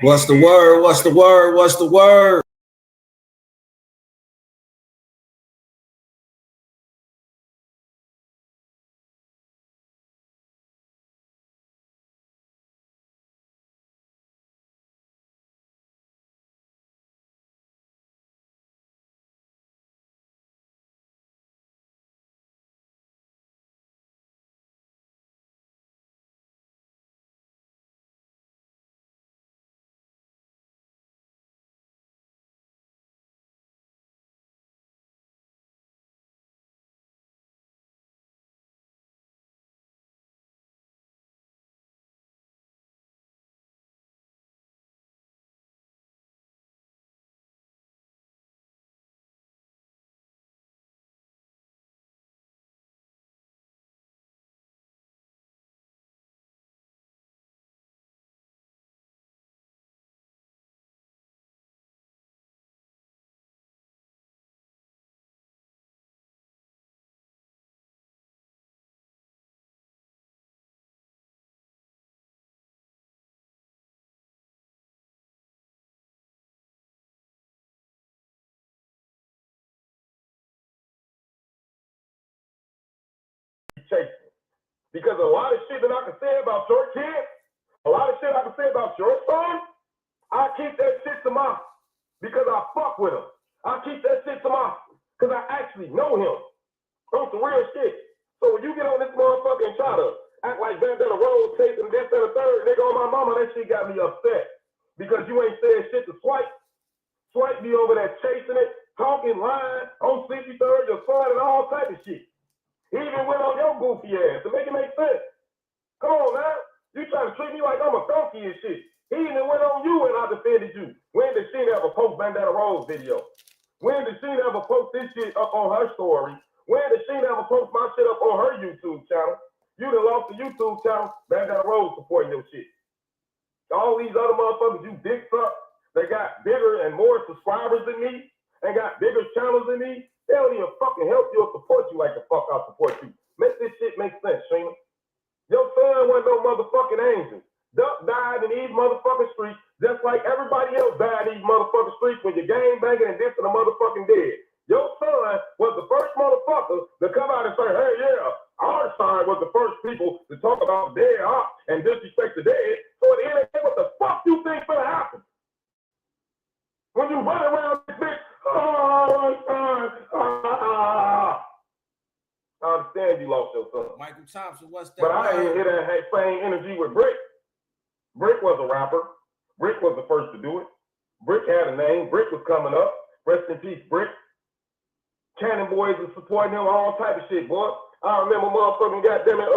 What's the word? What's the word? What's the word? Because a lot of shit that I can say about your kids, a lot of shit I can say about your son, I keep that shit to myself because I fuck with him. I keep that shit to myself because I actually know him. On some real shit. So when you get on this motherfucker and try to act like Bandana Rose chasing this and the third, nigga, on my mama, that shit got me upset. Because you ain't saying shit to Swipe. Swipe be over there chasing it, talking, lying, on 63rd, your son, and all type of shit. He even went on your goofy ass to make it make sense. Come on, man. You trying to treat me like I'm a donkey and shit. He even went on you and I defended you. When did she ever post Bandana Rose video? When did she ever post this shit up on her story? When did she ever post my shit up on her YouTube channel? You done lost the YouTube channel, Bandana Rose supporting your shit. All these other motherfuckers you dick suck, they got bigger and more subscribers than me and got bigger channels than me. They don't even fucking help you or support you like the fuck I support you. Make this shit make sense, Sheena. Your son wasn't no motherfucking angel. Duck died in these motherfucking streets just like everybody else died in these motherfucking streets when you're gang banging and dissing the motherfucking dead. Your son was the first motherfucker to come out and say, hey, yeah, our side was the first people to talk about dead and disrespect the dead. So at the end of the day, what the fuck you think gonna happen? When you run around this bitch, I understand you lost your son. Michael Thompson, what's that? But I didn't hear that same energy with Brick. Brick was a rapper. Brick was the first to do it. Brick had a name. Brick was coming up. Rest in peace, Brick. Cannon Boys was supporting him, all type of shit, boy. I remember motherfucking goddamn it,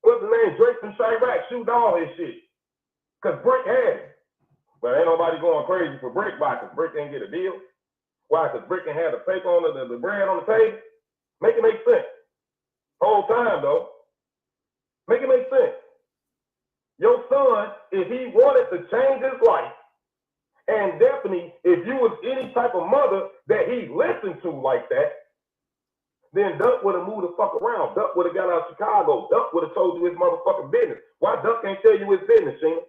what's the name? Drake from Chirac shooting all his shit. Cause Brick had it. But ain't nobody going crazy for Brick by because Brick didn't get a deal. Why? Because Brick didn't have the paper on the bread on the table. Make it make sense. Whole time though. Make it make sense. Your son, if he wanted to change his life, and definitely if you was any type of mother that he listened to like that, then Duck would have moved the fuck around. Duck would have got out of Chicago. Duck would have told you his motherfucking business. Why Duck can't tell you his business, Sheena?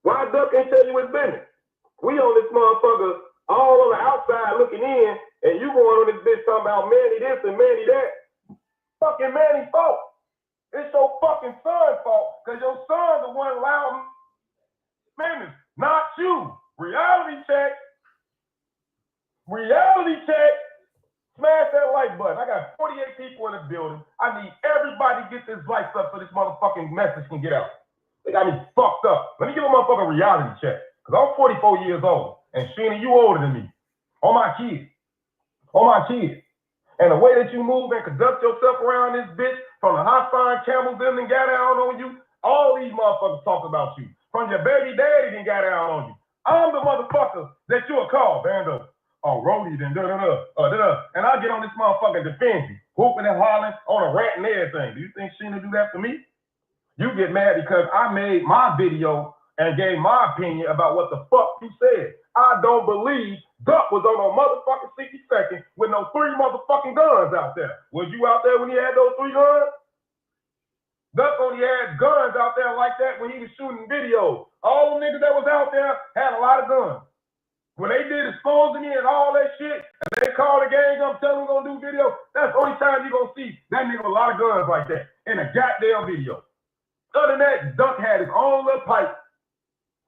Why Duck can't tell you his business? We on this motherfucker all on the outside looking in, and you going on this bitch talking about Manny this and Manny that. Fucking Manny's fault. It's your fucking son's fault, because your son's the one allowing business, not you. Reality check. Reality check. Smash that like button. I got 48 people in the building. I need everybody to get this lights up so this motherfucking message can get out. They got me fucked up. Let me give a motherfucking reality check. Because I'm 44 years old. And Sheena, you older than me. On my kids. On my kids. And the way that you move and conduct yourself around this bitch, from the Hassan Campbell them and got down on you, all these motherfuckers talk about you. From your baby daddy then got down on you. I'm the motherfucker that you'll call, Bando. Oh, Rody, then and I get on this motherfucker and defend you, whooping and hollering on a rant and everything. Do you think Sheena do that for me? You get mad because I made my video and gave my opinion about what the fuck you said. I don't believe Duck was on a motherfucking 62nd with no 3 motherfucking guns out there. Was you out there when he had those 3 guns? Duck only had guns out there like that when he was shooting videos. All the niggas that was out there had a lot of guns. When they did exposing me and all that shit, and they called the gang up telling them gonna do video, that's the only time you gonna see that nigga with a lot of guns like that in a goddamn video. Other than that, Duck had his own little pipe,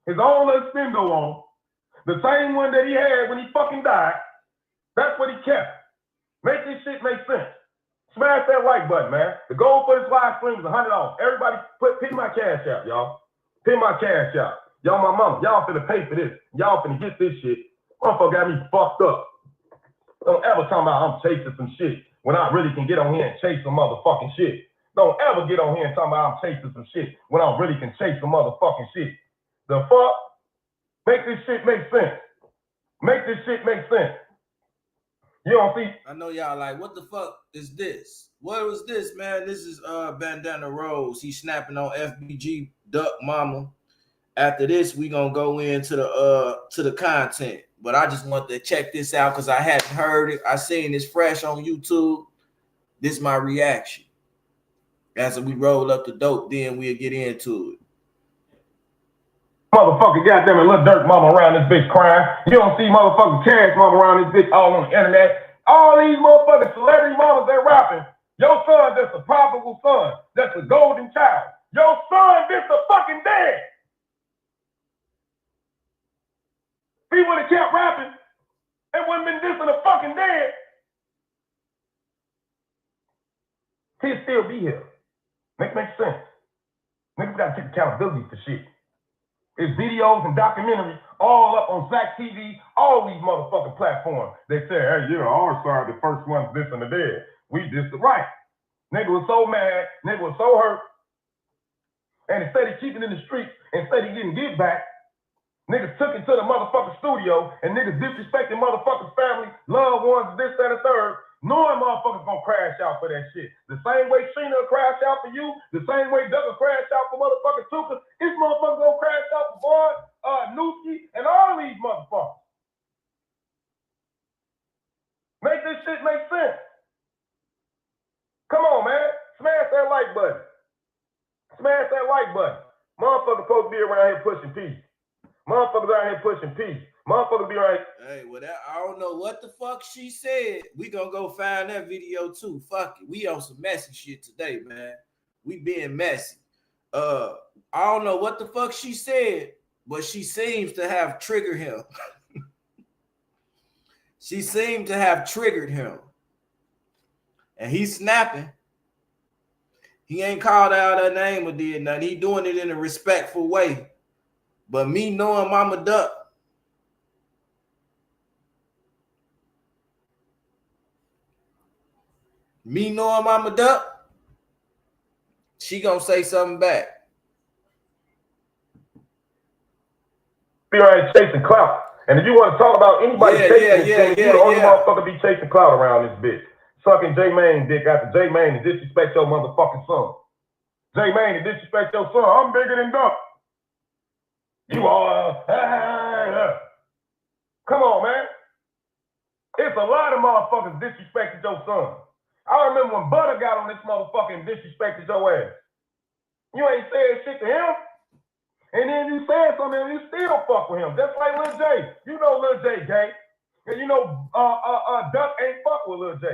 his own little spindle on, the same one that he had when he fucking died. That's what he kept. Make this shit make sense. Smash that like button, man. The goal for this live stream is $100. Everybody pin my cash out, y'all. Pin my cash out. Y'all my mama. Y'all finna pay for this. Y'all finna get this shit. Motherfucker got me fucked up. Don't ever talk about I'm chasing some shit when I really can get on here and chase some motherfucking shit. Don't ever get on here and talk about I'm chasing some shit when I really can chase some motherfucking shit. The fuck? Make this shit make sense. Make this shit make sense. You don't see? I know y'all like, what the fuck is this? What was this, man? This is Bandana Rose. He's snapping on FBG Duck Mama. After this, we gonna go into the content. But I just want to check this out because I hadn't heard it. I seen this fresh on YouTube. This is my reaction. As we roll up the dope, then we'll get into it. Motherfucker, goddamn it, Lil Durk mama around this bitch crying. You don't see motherfucking Cash mama around this bitch all on the internet. All these motherfucking celebrity mamas, they rapping. Your son, that's a probable son. That's a golden child. Your son, this a fucking dead. He would have kept rapping and wouldn't been dissing a fucking dead. He'd still be here. Makes sense. Niggas gotta take accountability for shit. It's videos and documentaries all up on Zach TV, all these motherfucking platforms. They say, hey, you know, our side, the first ones dissing the dead. We dissed the right. Nigga was so mad, nigga was so hurt. And instead of keeping in the streets, instead of getting get back, niggas took it to the motherfucking studio and niggas disrespecting motherfuckers' family, loved ones, this, that, and third, knowing motherfuckers gonna crash out for that shit. The same way Sheena will crash out for you, the same way Doug will crash out for motherfucking Tuka, this motherfucker gonna crash out for Boy, Nooski, and all these motherfuckers. Make this shit make sense. Come on, man. Smash that like button. Smash that like button. Motherfuckers supposed to be around here pushing peace. Motherfuckers out here pushing peace. Motherfuckers be right. Hey, well, I don't know what the fuck she said. We gonna go find that video too. Fuck it. We on some messy shit today, man. We being messy. I don't know what the fuck she said, but she seems to have triggered him. She seemed to have triggered him. And he's snapping. He ain't called out her name or did nothing. He doing it in a respectful way. But me knowing Mama Duck, she gonna say something back. Be right chasing clout. And if you want to talk about anybody chasing you the only motherfucker be chasing clout around this bitch. Sucking J Mane dick after J Mane to disrespect your motherfucking son. J Mane to disrespect your son. I'm bigger than Duck. You are. Come on, man. It's a lot of motherfuckers disrespected your son. I remember when Butter got on this motherfucker and disrespected your ass. You ain't said shit to him. And then you said something and you still fuck with him. Just like Lil J. You know Lil J gay. And you know Duck ain't fuck with Lil J.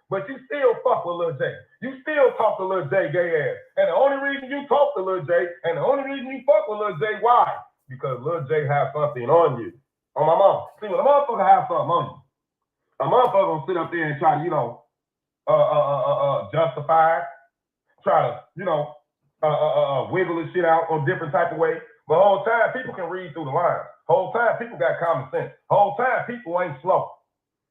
But you still fuck with Lil J. You still talk to Lil J gay ass. And the only reason you talk to Lil J and the only reason you fuck with Lil J, why? Because Lil J has something on you. On my mom. See, when a motherfucker has something on you, a motherfucker gonna sit up there and try to, justify, try to, wiggle this shit out on different type of way. But the whole time, people can read through the lines. Whole time, people got common sense. Whole time, people ain't slow.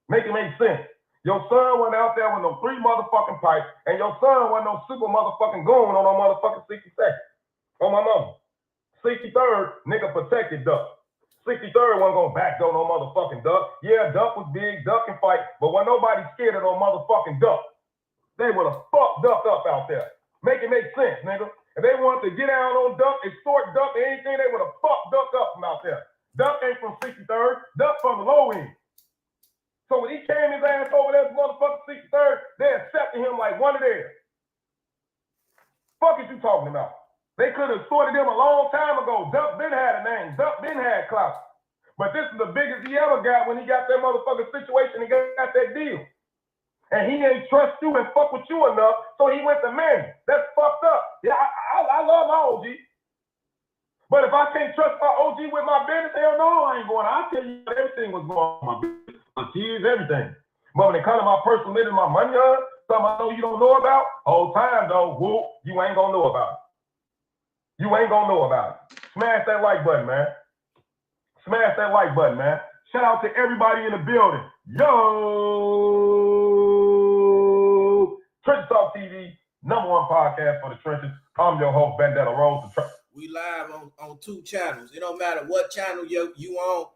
Make it make sense. Your son went out there with no 3 motherfucking pipes, and your son wasn't no super motherfucking goon on no motherfucking 62nd. On my mama. 63rd, nigga protected Duck. 63rd wasn't gonna backdoor no motherfucking Duck. Yeah, Duck was big, Duck can fight, but when nobody scared of no motherfucking Duck, they would have fucked Duck up out there. Make it make sense, nigga. If they wanted to get down on Duck, extort Duck, or anything, they would have fucked Duck up from out there. Duck ain't from 63rd, Duck from the low end. So when he came his ass over there, motherfucking 63rd, they accepted him like one of theirs. Fuck is you talking about? They could have sorted him a long time ago. Duck been had a name. Duck been had clout. But this is the biggest he ever got when he got that motherfucking situation and got that deal. And he ain't trust you and fuck with you enough, so he went to Manny. That's fucked up. Yeah, I love my OG. But if I can't trust my OG with my business, hell no, I ain't going. I'll tell you everything was going on my business. My kids, everything. But when it comes to my personal business, my money, something I know you don't know about, whole time though, whoop, you ain't gonna know about it. You ain't gonna know about it. Smash that like button, man. Smash that like button, man. Shout out to everybody in the building. Yo! Trenches Talk TV, #1 podcast for the trenches. I'm your host, Bandana Rose. We live on 2 channels. It don't matter what channel you on.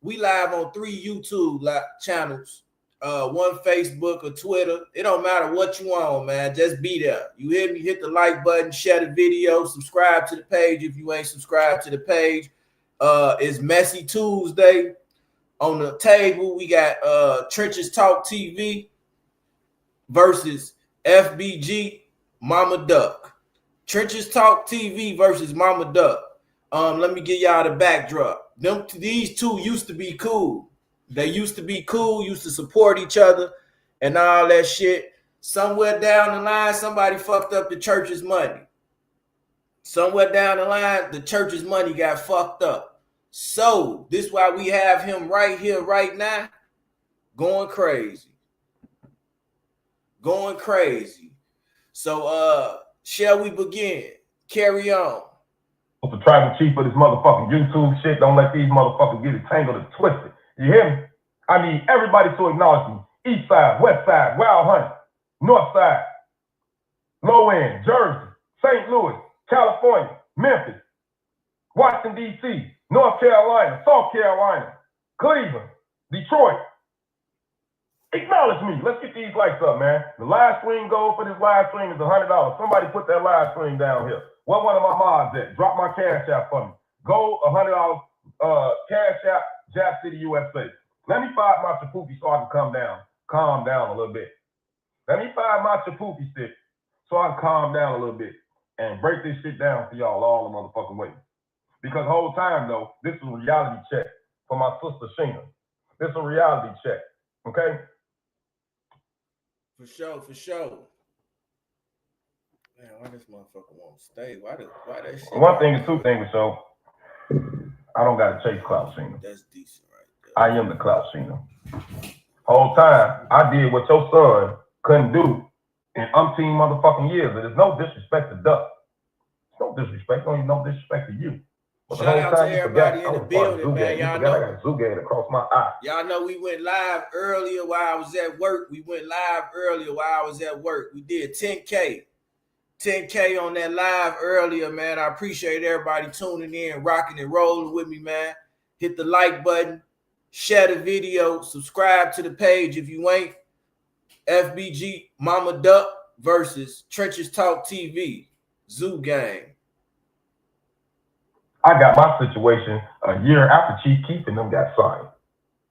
We live on 3 YouTube channels. 1 Facebook or Twitter. It don't matter what you on, man. Just be there. You hear me? Hit the like button, share the video, subscribe to the page if you ain't subscribed to the page. It's Messy Tuesday. On the table, we got Trenches Talk TV versus FBG Mama Duck. Trenches Talk TV versus Mama Duck. Let me give y'all the backdrop. These two used to be cool. They used to be cool, used to support each other and all that shit. Somewhere down the line, somebody fucked up the church's money. Somewhere down the line, the church's money got fucked up. So this is why we have him right here, right now, going crazy. Going crazy. So shall we begin? Carry on. The tribal chief of this motherfucking YouTube shit. Don't let these motherfuckers get it tangled and twisted. You hear me? I need everybody to acknowledge me. East side, west side, Wild Honey, north side, low end, Jersey, St. Louis, California, Memphis, Washington, D.C., North Carolina, South Carolina, Cleveland, Detroit. Acknowledge me. Let's get these lights up, man. The live stream goal for this live stream is $100. Somebody put that live stream down here. Where one of my mods at? Drop my cash out for me. Go $100 cash out, Jap City, USA. Let me find my chapoopy so I can calm down a little bit. Let me find my chapoopy stick so I can calm down a little bit and break this shit down for y'all all the motherfucking way. Because the whole time though, this is a reality check for my sister Sheena. This is a reality check, okay? For sure, for sure. Man, why this motherfucker won't stay? Why that shit? One thing and two things, so I don't gotta chase clout, Sheena. That's decent right there. I am the clout, Sheena. Whole time I did what your son couldn't do in umpteen motherfucking years. And there's no disrespect to Duck. There's no disrespect, don't even no disrespect to you. But shout out to everybody in the building, man. Y'all know I got Zugate across my eye. Y'all know we went live earlier while I was at work. We did 10K. 10K on that live earlier, man. I appreciate everybody tuning in, rocking and rolling with me, man. Hit the like button, share the video, subscribe to the page if you ain't. FBG Mama Duck versus Trenches Talk TV. Zoo Gang. I got my situation a year after Chief Keef and them got signed.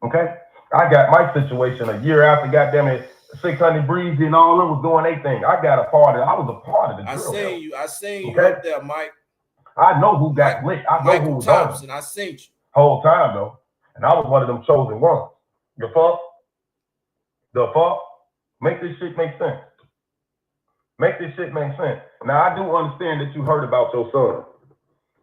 Okay? I got my situation a year after, goddamn it, 600 Breezy and all them was doing their thing. I was a part of the drill. I seen you up there, Mike. I know who got lit. I know who was Thompson. I seen you. Whole time though. And I was one of them chosen ones. The fuck? Make this shit make sense. Make this shit make sense. Now I do understand that you heard about your son.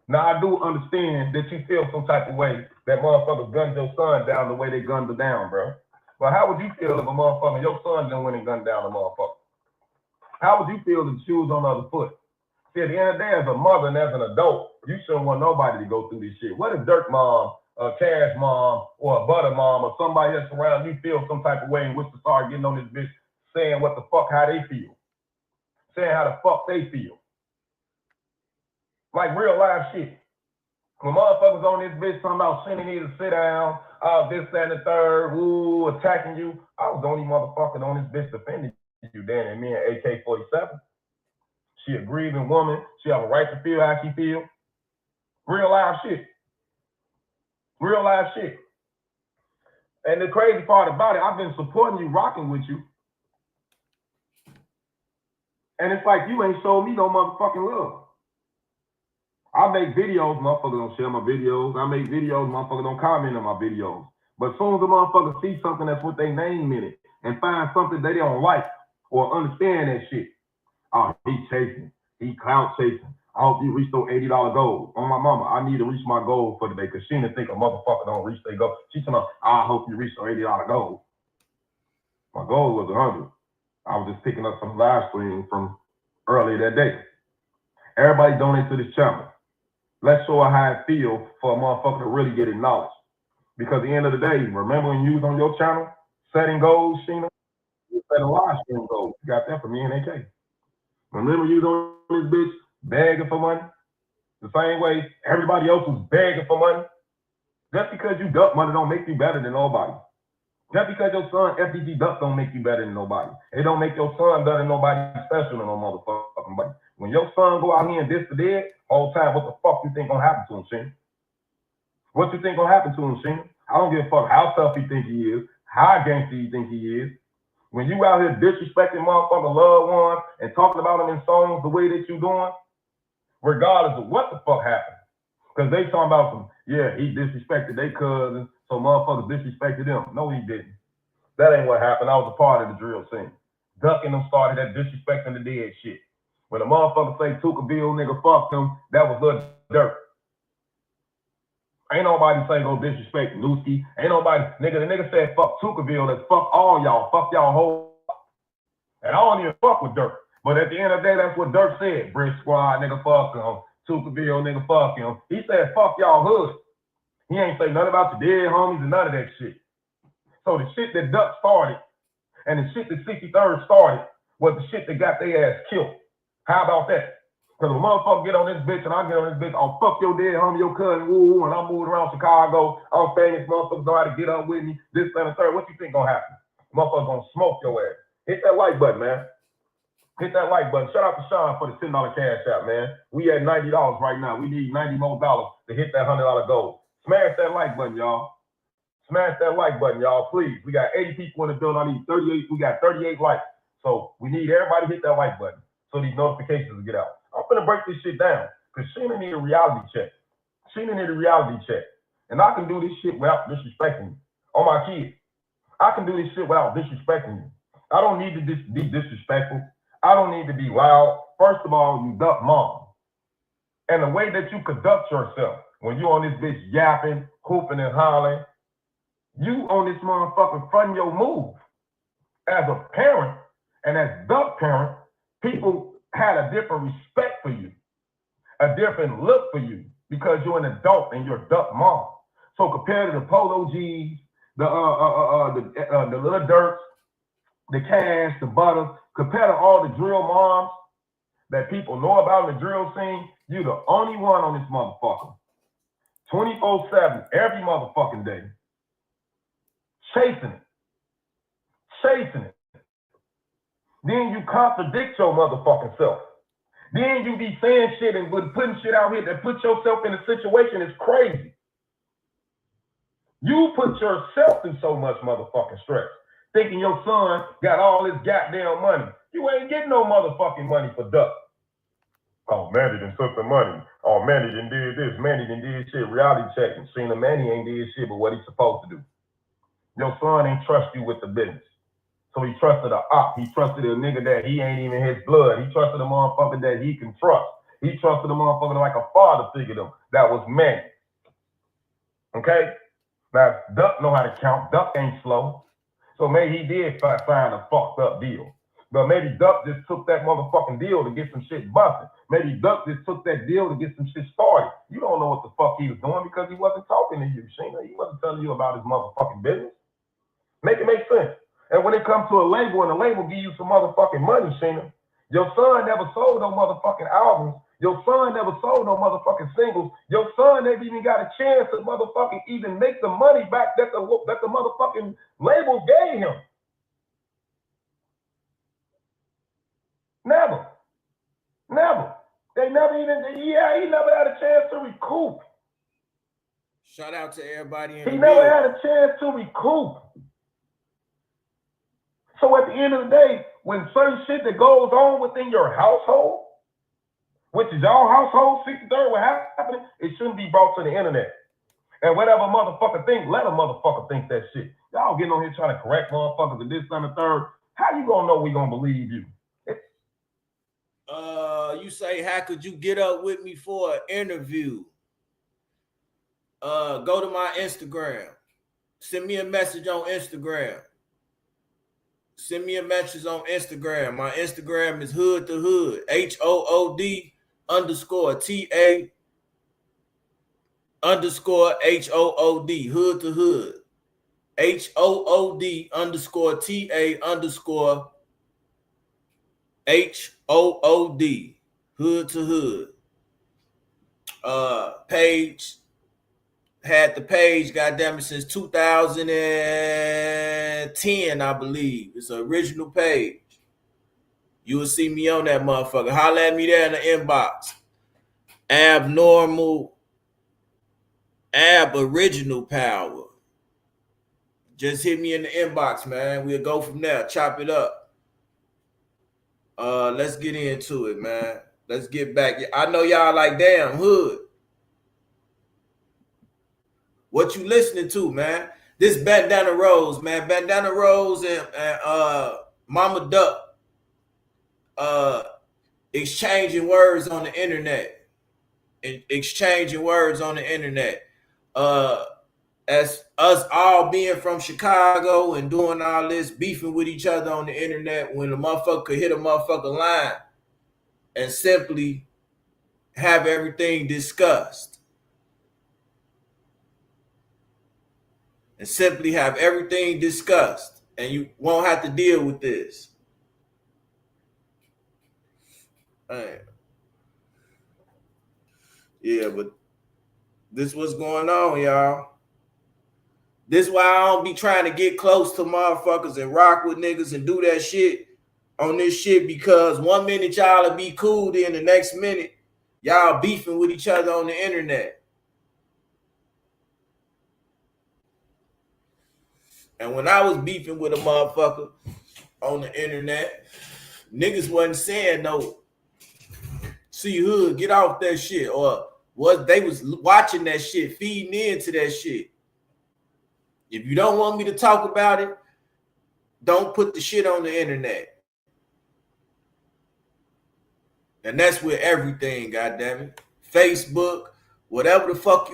Now I do understand that you feel some type of way that motherfuckers gunned your son down the way they gunned her down, bro. But how would you feel if a motherfucker, your son done went and gunned down a motherfucker? How would you feel if the shoes on the other foot? See, at the end of the day, as a mother and as an adult, you shouldn't want nobody to go through this shit. What if Durk mom, a Cash mom, or a Butter mom, or somebody that's around you feel some type of way in which to start getting on this bitch saying what the fuck, how they feel? Saying how the fuck they feel. Like real life shit. When motherfuckers on this bitch talking about sending you to sit down, this, that, and the third, ooh, attacking you. I was the only motherfucker on this bitch defending you, Dan, and me and AK-47. She a grieving woman. She have a right to feel how she feel. Real life shit. Real life shit. And the crazy part about it, I've been supporting you, rocking with you And it's like you ain't showed me no motherfucking love. I make videos, motherfuckers don't share my videos. I make videos, motherfuckers don't comment on my videos. But as soon as a motherfucker see something that's with their name in it and find something they don't like or understand that shit, oh, he chasing, he clout chasing. I hope you reach those $80 goals. On my mama, I need to reach my goal for the day because she didn't think a motherfucker don't reach their goal. She told me, I hope you reach those $80 goals. My goal was 100. I was just picking up some live stream from earlier that day. Everybody donate to this channel. Let's show her how it feels for a motherfucker to really get acknowledged. Because at the end of the day, remember when you was on your channel setting goals, Sheena? You setting live stream goals. You got that from me and AK. Remember you was on this bitch begging for money? The same way everybody else was begging for money. Just because you duck money don't make you better than nobody. Just because your son FDG duck don't make you better than nobody. It don't make your son better than nobody special than no motherfucking body. When your son go out here and diss the dead, all the time, what the fuck you think gonna happen to him, Sheen? What you think gonna happen to him, Sheen? I don't give a fuck how tough he think he is, how gangster you think he is. When you out here disrespecting motherfucking loved ones and talking about them in songs the way that you doing, regardless of what the fuck happened. Because they talking about some, yeah, he disrespected their cousins, so motherfuckers disrespected them. No, he didn't. That ain't what happened. I was a part of the drill scene. Ducking them started that disrespecting the dead shit. When a motherfucker say Tuckerville, nigga, fuck them, that was Lil Durk. Ain't nobody say go disrespect Newski. Ain't nobody, nigga, the nigga said fuck Tuckerville, that's fuck all y'all, fuck y'all whole. And I don't even fuck with Durk. But at the end of the day, that's what Durk said. Brick Squad, nigga, fuck him. Tuckerville, nigga, fuck him. He said fuck y'all hood. He ain't say nothing about your dead homies and none of that shit. So the shit that Duck started and the shit that 63rd started was the shit that got their ass killed. How about that? Because a motherfucker get on this bitch and I get on this bitch, I'll fuck your dead homie, your cousin, woo, and I'm moving around Chicago. I'm famous, motherfuckers know how to get up with me, this, that, and the third. What you think gonna happen? Motherfuckers gonna smoke your ass. Hit that like button, man. Hit that like button. Shout out to Sean for the $10 cash out, man. We at $90 right now. We need $90 more to hit that $100 goal. Smash that like button, y'all. Smash that like button, y'all, please. We got 80 people in the building. I need 38. We got 38 likes. So we need everybody to hit that like button so these notifications will get out. I'm gonna break this shit down because Sheena need a reality check. Sheena need a reality check. And I can do this shit without disrespecting you. On my kids. I can do this shit without disrespecting you. I don't need to be disrespectful. I don't need to be loud. First of all, you duck mom. And the way that you conduct yourself when you on this bitch yapping, hooping and hollering, you on this motherfucker fronting your move. As a parent and as the parent, people had a different respect for you, a different look for you because you're an adult and you're a duck mom. So compared to the Polo G's, the Lil Durks, the Cash, the Butter, compared to all the drill moms that people know about in the drill scene, you the only one on this motherfucker. 24/7, every motherfucking day. Chasing it. Chasing it. Then you contradict your motherfucking self. Then you be saying shit and putting shit out here that put yourself in a situation is crazy. You put yourself in so much motherfucking stress, thinking your son got all this goddamn money. You ain't getting no motherfucking money for Duck. Oh, Manny done took the money. Oh, Manny done did this. Manny done did shit. Reality check. And Sheena, Manny ain't did shit but what he's supposed to do. Your son ain't trust you with the business. So he trusted a op. He trusted a nigga that he ain't even his blood. He trusted a motherfucker that he can trust. He trusted a motherfucker like a father figure to him. That was Manny. Okay? Now, Duck know how to count. Duck ain't slow. So maybe he did find a fucked up deal. But maybe Duck just took that motherfucking deal to get some shit busted. Maybe Duck just took that deal to get some shit started. You don't know what the fuck he was doing because he wasn't talking to you, Sheena. He wasn't telling you about his motherfucking business. Make it make sense. And when it comes to a label and the label give you some motherfucking money, Sheena, your son never sold no motherfucking albums. Your son never sold no motherfucking singles. Your son never even got a chance to motherfucking even make the money back that the motherfucking labels gave him. Never. Never. They never even, he never had a chance to recoup. Shout out to everybody in He never had a chance to recoup. So at the end of the day, when certain shit that goes on within your household, which is your household, 63rd, what happening, it shouldn't be brought to the internet. And whatever motherfucker think, let a motherfucker think that shit. Y'all getting on here trying to correct motherfuckers and this and the third. How you gonna know we gonna believe you? You say, how could you get up with me for an interview? Go to my Instagram. Send me a message on Instagram. Send me a message on Instagram. My Instagram is Hood to Hood. HOOD _ TA _ HOOD. Hood to Hood. HOOD _ TA _ HOOD. Hood to Hood. Page. Had the page, goddamn it, since 2010, I believe. It's an original page. You will see me on that motherfucker. Holla at me there in the inbox. Aboriginal power. Just hit me in the inbox, man. We'll go from there. Chop it up. Let's get into it, man. Let's get back. I know y'all like, damn, Hood. What you listening to, man? This Bandana Rose, man. Bandana Rose and Mama Duck exchanging words on the internet. As us all being from Chicago and doing all this beefing with each other on the internet, when a motherfucker could hit a motherfucker line and simply have everything discussed. And simply have everything discussed, and you won't have to deal with this. Man. Yeah, but this what's going on, y'all. This why I don't be trying to get close to motherfuckers and rock with niggas and do that shit on this shit, because 1 minute y'all will be cool, then the next minute y'all beefing with each other on the internet. And when I was beefing with a motherfucker on the internet, niggas wasn't saying no. CEE-HOOD, get off that shit. Or what, they was watching that shit, feeding into that shit. If you don't want me to talk about it, don't put the shit on the internet. And that's with everything, goddammit. Facebook, whatever the fuck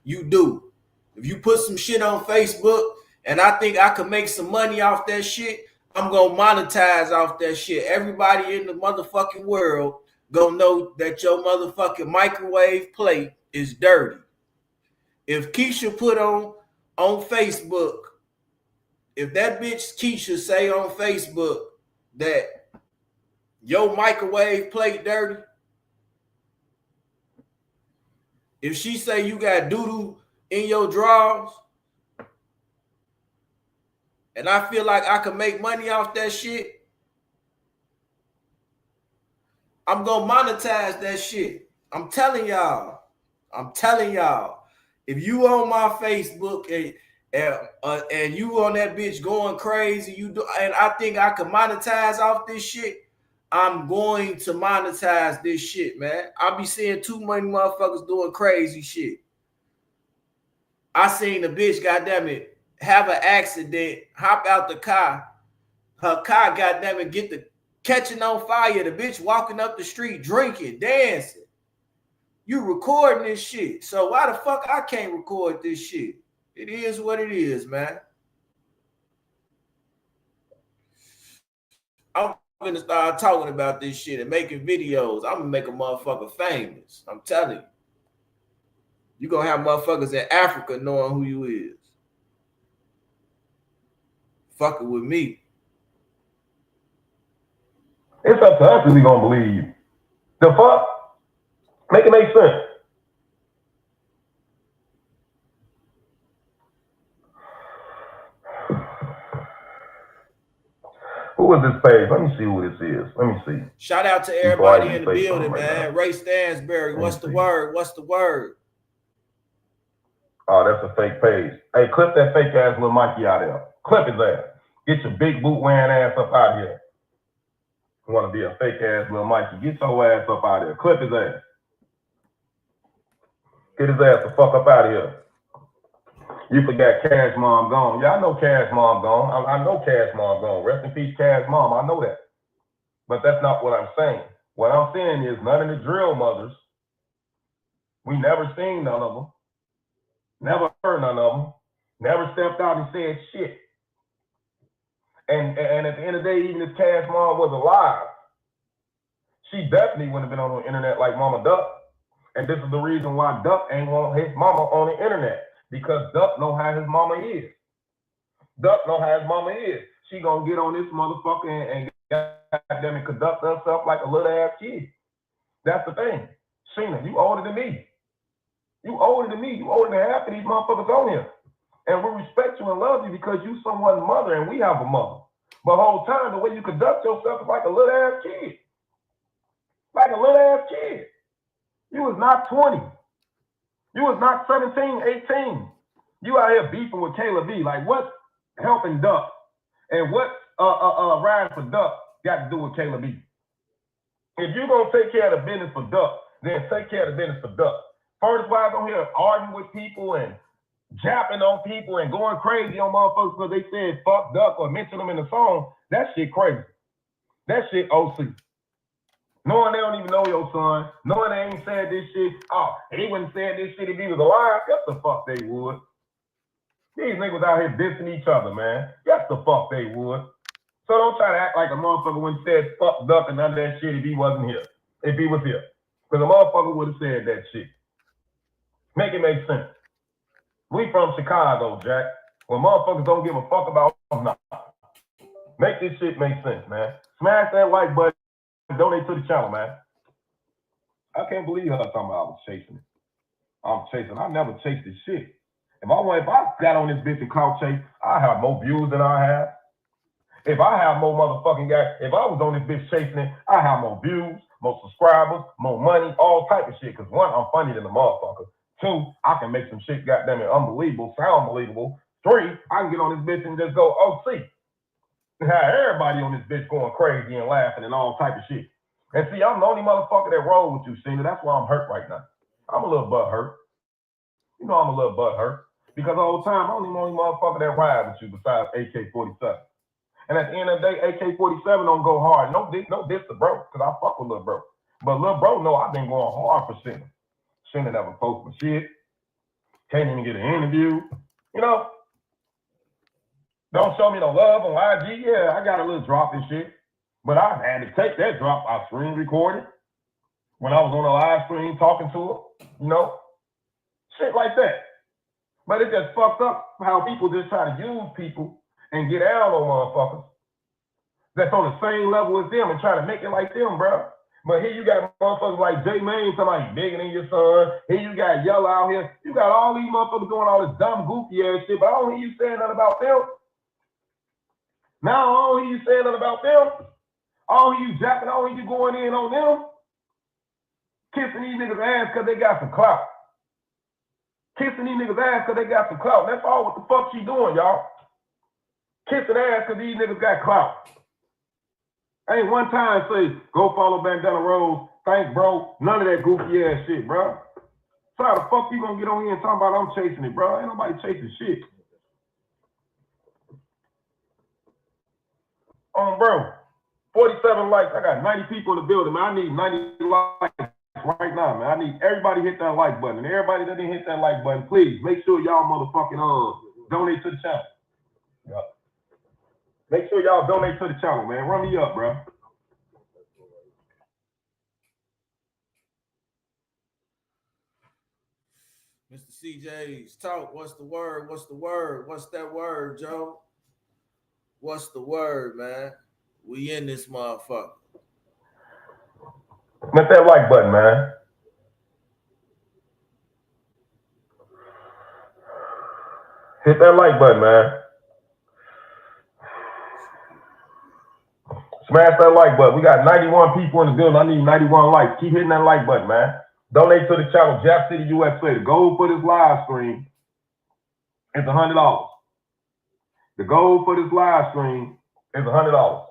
you do. If you put some shit on Facebook, and I think I could make some money off that shit, I'm going to monetize off that shit. Everybody in the motherfucking world going to know that your motherfucking microwave plate is dirty. If Keisha put on Facebook, if that bitch Keisha say on Facebook that your microwave plate dirty, if she say you got doo-doo in your drawers, and I feel like I can make money off that shit, I'm going to monetize that shit. I'm telling y'all. If you on my Facebook and you on that bitch going crazy, and I think I can monetize off this shit, I'm going to monetize this shit, man. I be seeing too many motherfuckers doing crazy shit. I seen the bitch, goddammit, have an accident, hop out the car. Her car, goddammit, get the catching on fire. The bitch walking up the street, drinking, dancing. You recording this shit. So why the fuck I can't record this shit? It is what it is, man. I'm gonna start talking about this shit and making videos. I'm gonna make a motherfucker famous. I'm telling you. You're gonna have motherfuckers in Africa knowing who you is. Fucking with me. It's up to us if we gonna believe you. The fuck? Make it make sense. Who is this page? Let me see who this is. Let me see. Shout out to everybody in the building, man. Ray Stansberry, what's the word? What's the word? Oh, that's a fake page. Hey, clip that fake ass little Mikey out of there. Clip his ass. Get your big boot wearing ass up out here. You want to be a fake ass little Mikey? Get your ass up out of here. Clip his ass. Get his ass the fuck up out of here. You forgot Cash Mom gone. Yeah, I know Cash Mom gone. I know Cash Mom gone. Rest in peace, Cash Mom. I know that. But that's not what I'm saying. What I'm saying is none of the drill mothers, we never seen none of them, never heard none of them, never stepped out and said shit. And at the end of the day, even if Cash Mom was alive, she definitely wouldn't have been on the internet like Mama Duck. And this is the reason why Duck ain't want his mama on the internet. Because Duck know how his mama is. Duck know how his mama is. She gonna get on this motherfucker and goddamn and conduct herself like a little ass kid. That's the thing. Sheena, you older than me. You older than me. You older than half of these motherfuckers on here. And we respect you and love you because you someone's mother and we have a mother. But the whole time, the way you conduct yourself is like a little ass kid. Like a little ass kid. You was not 20. You was not 17, 18. You out here beefing with Kayla B. Like what's helping Duck? And what riding for Duck got to do with Kayla B? If you're gonna take care of the business for Duck, then take care of the business for Duck. First wives on here arguing with people and japping on people and going crazy on motherfuckers because they said fuck Duck or mention them in the song. That shit crazy. That shit OC. Knowing they don't even know your son, knowing they ain't said this shit. Oh, he wouldn't say this shit if he was alive. Yes, the fuck they would. These niggas out here dissing each other, man. Yes, the fuck they would. So don't try to act like a motherfucker wouldn't said fuck Duck and none of that shit if he wasn't here. If he was here. Because a motherfucker would have said that shit. Make it make sense. We from Chicago, Jack. When motherfuckers don't give a fuck about nothing. Make this shit make sense, man. Smash that like button. Donate to the channel, man. I can't believe her talking about I was chasing it. I'm chasing. I never chased this shit. If I got on this bitch and clout chase, I have more views than I have. If I have more motherfucking guys, if I was on this bitch chasing it, I have more views, more subscribers, more money, all type of shit. Because one, I'm funny than the motherfucker. Two, I can make some shit goddamn it unbelievable, sound believable. Three, I can get on this bitch and just go, oh, see. Have everybody on this bitch going crazy and laughing and all type of shit. And see, I'm the only motherfucker that roll with you, Cena. That's why I'm hurt right now. I'm a little butt hurt. You know I'm a little butt hurt. Because the whole time, I'm the only motherfucker that ride with you besides AK-47. And at the end of the day, AK-47 don't go hard. No diss to bro, because I fuck with Lil Bro. But Lil Bro know I've been going hard for Cena. Cena never post my shit. Can't even get an interview. You know? Don't show me no love on IG. Yeah, I got a little drop and shit. But I had to take that drop. I screen recorded when I was on a live stream talking to her. You know? Shit like that. But it just fucked up how people just try to use people and get out on motherfuckers that's on the same level as them and try to make it like them, bro. But here you got motherfuckers like J Mane, somebody bigger than your son. Here you got Yellow out here. You got all these motherfuckers doing all this dumb, goofy ass shit, but I don't hear you saying nothing about them. Now I don't hear you saying nothing about them. I don't hear you japping, I don't hear you going in on them. Kissing these niggas' ass because they got some clout. Kissing these niggas' ass because they got some clout. That's all what the fuck she doing, y'all. Kissing ass because these niggas got clout. Ain't one time say, go follow Bandana Rose, thanks, bro. None of that goofy ass shit, bro. So how the fuck you gonna get on here and talk about I'm chasing it, bro? Ain't nobody chasing shit. Bro, 47 likes. I got 90 people in the building, man. I need 90 likes right now, man. I need everybody hit that like button. And everybody that didn't hit that like button, please make sure y'all motherfucking donate to the channel. Yeah. Make sure y'all donate to the channel, man. Run me up, bro. Mr. CJ's talk. What's the word? What's the word? What's that word, Joe? What's the word, man? We in this motherfucker. Hit that like button, man. Hit that like button, man. Smash that like button. We got 91 people in the building. I need 91 likes. Keep hitting that like button, man. Donate to the channel, Jap City USA. The goal for this live stream is $100. The goal for this live stream is $100.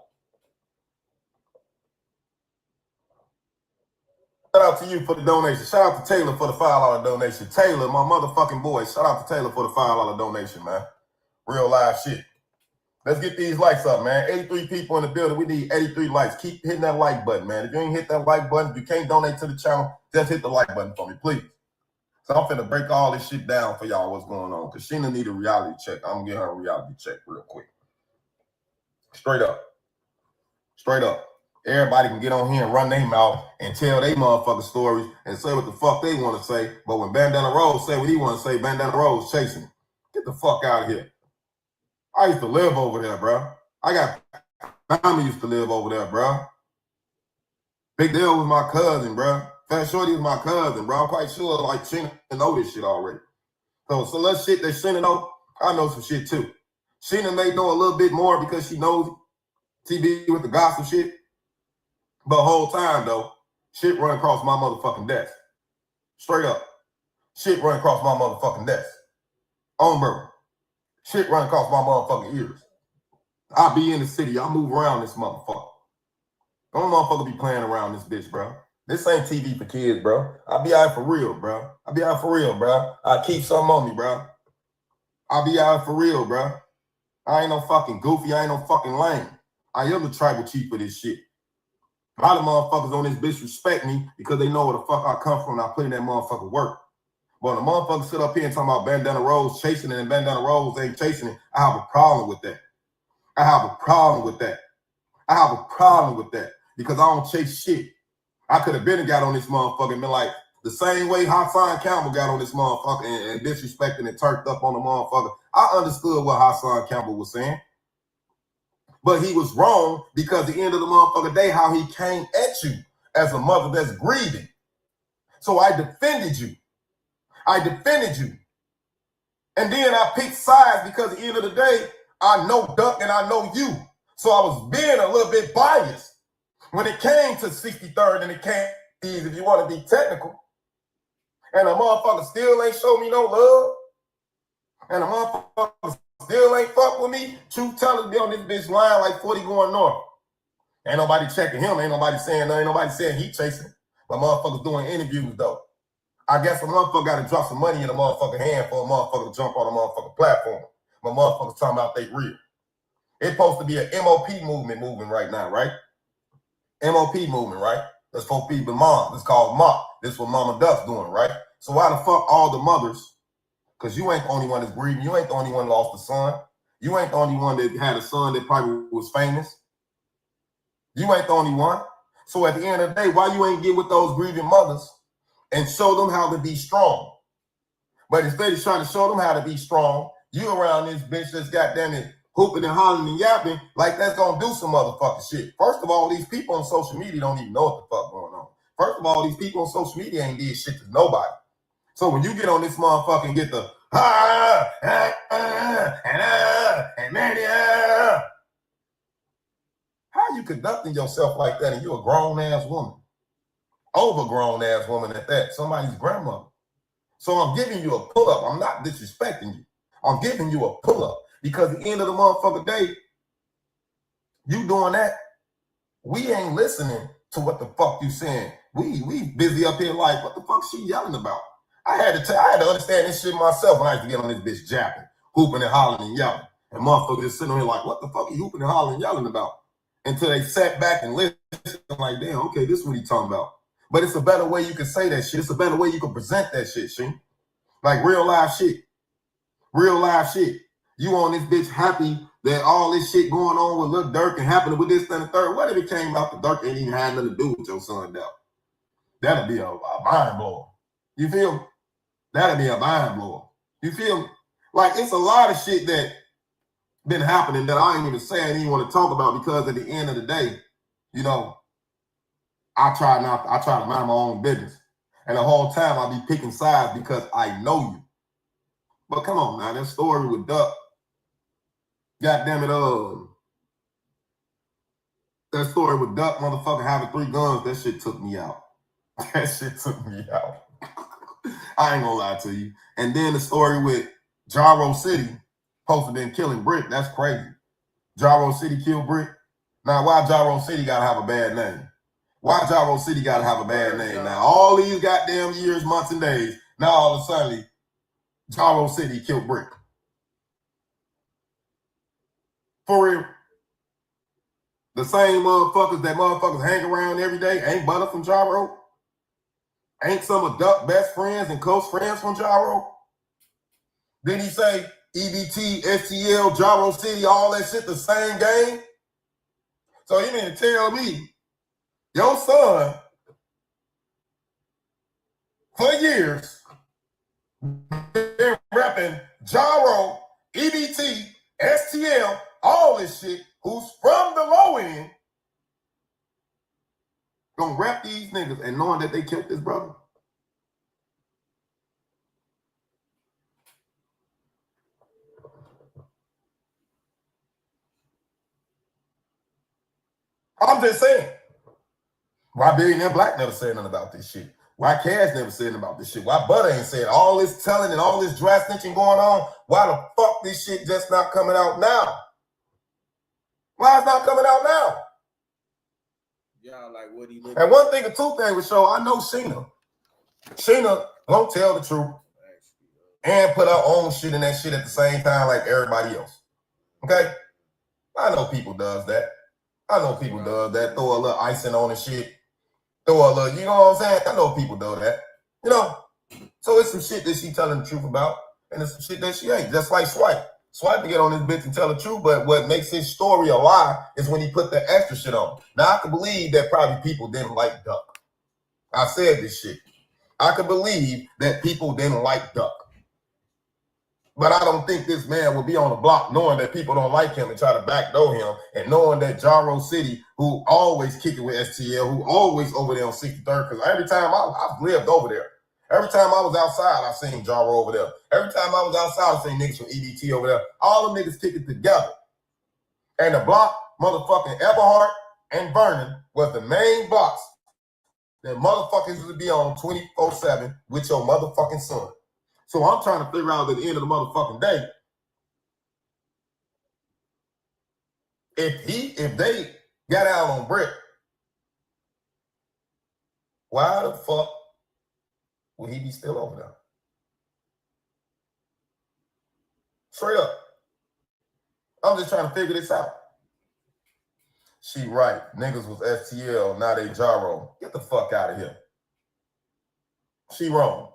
out to you for the donation. Shout out to Taylor for the $5 donation. Taylor, my motherfucking boy. Shout out to Taylor for the $5 donation, man. Real live shit. Let's get these likes up, man. 83 people in the building. We need 83 likes. Keep hitting that like button, man. If you ain't hit that like button, if you can't donate to the channel, just hit the like button for me, please. So I'm finna break all this shit down for y'all what's going on. Because Sheena need a reality check. I'm gonna get her a reality check real quick. Straight up. Straight up. Everybody can get on here and run their mouth and tell their motherfucking stories and say what the fuck they want to say. But when Bandana Rose say what he want to say, Bandana Rose chasing him. Get the fuck out of here. I used to live over there, bro. I got family used to live over there, bro. Big Deal was my cousin, bro. Fat Shorty was my cousin, bro. I'm quite sure like Sheena know this shit already. So little shit that Sheena know, I know some shit too. Sheena may know a little bit more because she knows TV with the gossip shit. But the whole time, though, shit run across my motherfucking desk. Straight up. Shit run across my motherfucking desk. On bro. Shit run across my motherfucking ears. I be in the city. I move around this motherfucker. Don't motherfucker be playing around this bitch, bro. This ain't TV for kids, bro. I be out for real, bro. I be out for real, bro. I keep something on me, bro. I be out for real, bro. I ain't no fucking goofy. I ain't no fucking lame. I am the tribal chief of this shit. A lot of motherfuckers on this bitch respect me because they know where the fuck I come from and I put in that motherfucker work. But when a motherfucker sit up here and talking about Bandana Rose chasing it and Bandana Rose ain't chasing it, I have a problem with that. I have a problem with that. I have a problem with that because I don't chase shit. I could have been and got on this motherfucker and been like, the same way Hassan Campbell got on this motherfucker and disrespecting and turked up on the motherfucker. I understood what Hassan Campbell was saying. But he was wrong because at the end of the motherfucking day, how he came at you as a mother that's grieving. So I defended you. I defended you. And then I picked sides because at the end of the day, I know Duck and I know you. So I was being a little bit biased. When it came to 63rd and it came, if you want to be technical, and a motherfucker still ain't show me no love, and a motherfucker still ain't fuck with me, truth tellers be on this bitch line like 40 going north. Ain't nobody checking him. Ain't nobody saying nothing. Ain't nobody saying he chasing. But motherfuckers doing interviews, though. I guess a motherfucker got to drop some money in a motherfucking hand for a motherfucker to jump on a motherfucking platform. But motherfuckers talking about they real. It's supposed to be an MOP movement moving right now, right? MOP movement, right? That's supposed to be the mom. It's called MOP. This is what Mama Duck's doing, right? So why the fuck all the mothers? Because you ain't the only one that's grieving. You ain't the only one that lost a son. You ain't the only one that had a son that probably was famous. You ain't the only one. So at the end of the day, why you ain't get with those grieving mothers and show them how to be strong? But instead of trying to show them how to be strong, you around this bitch that's goddamn it hooping and hollering and yapping like that's gonna do some motherfucking shit. First of all, these people on social media don't even know what the fuck going on. First of all, these people on social media ain't did shit to nobody. So when you get on this motherfucker and get the how you conducting yourself like that and you a grown-ass woman? Overgrown ass woman at that, somebody's grandmother. So I'm giving you a pull-up. I'm not disrespecting you. I'm giving you a pull-up because at the end of the motherfucking day, you doing that, we ain't listening to what the fuck you saying. We busy up here like, what the fuck she yelling about? I had to understand this shit myself when I used to get on this bitch japping, hooping and hollering and yelling. And motherfuckers just sitting on here like, what the fuck are you hooping and hollering and yelling about? Until they sat back and listened like, damn, okay, this is what he talking about. But it's a better way you can say that shit. It's a better way you can present that shit, Sheen. Like real live shit. Real live shit. You on this bitch happy that all this shit going on with Lil Durk and happening with this and the third. What if it came out the Durk ain't even had nothing to do with your son now? That'd be a mind blower. You feel me? That'd be a mind blower. You feel me? Like it's a lot of shit that been happening that I ain't even say I didn't want to talk about because at the end of the day, you know, I try to mind my own business. And the whole time I be picking sides because I know you. But come on, man, that story with Duck. Goddamn it, that story with Duck motherfucker having 3 guns, that shit took me out. That shit took me out. I ain't gonna lie to you. And then the story with Jaro City supposed to been killing Brick, that's crazy. Jaro City killed Brick. Now, why Jaro City gotta have a bad name? Why Jaro City got to have a bad name now? All these goddamn years, months, and days, now all of a sudden, Jaro City killed Brick. For real. The same motherfuckers that motherfuckers hang around every day ain't Butter from Jaro. Ain't some of Duck best friends and close friends from Jaro. Didn't he say EBT, STL, Jaro City, all that shit the same game? So you mean to tell me your son, for years, been rapping Jaro, EBT, STL, all this shit, who's from the low end, gonna rap these niggas and knowing that they killed this brother? I'm just saying. Why Billionaire Black never said nothing about this shit? Why Cash never said nothing about this shit? Why Butter ain't said all this telling and all this dry snitching going on? Why the fuck this shit just not coming out now? Why it's not coming out now? Y'all like what he look. And one thing or two things with show, I know Sheena. Sheena won't tell the truth and put her own shit in that shit at the same time like everybody else. Okay? I know people does that. I know people does that. Throw a little icing on the shit. Throw a little, you know what I'm saying? I know people do that. You know? So it's some shit that she telling the truth about, and it's some shit that she ain't. Just like Swipe. Swipe to get on this bitch and tell the truth, but what makes his story a lie is when he put the extra shit on. Now, I can believe that probably people didn't like Duck. I said this shit. I can believe that people didn't like Duck. But I don't think this man will be on the block knowing that people don't like him and try to backdoor him, and knowing that Jaro City, who always kick it with STL, who always over there on 63rd, because every time I've lived over there. Every time I was outside, I seen Jaro over there. Every time I was outside, I seen niggas from EBT over there. All them niggas kick it together. And the block, motherfucking Everhart and Vernon, was the main blocks that motherfuckers would be on 24/7 with your motherfucking son. So I'm trying to figure out at the end of the motherfucking day, if they got out on Brick, why the fuck would he be still over there? Straight up. I'm just trying to figure this out. She right. Niggas was STL, now they Jaro. Get the fuck out of here. She wrong.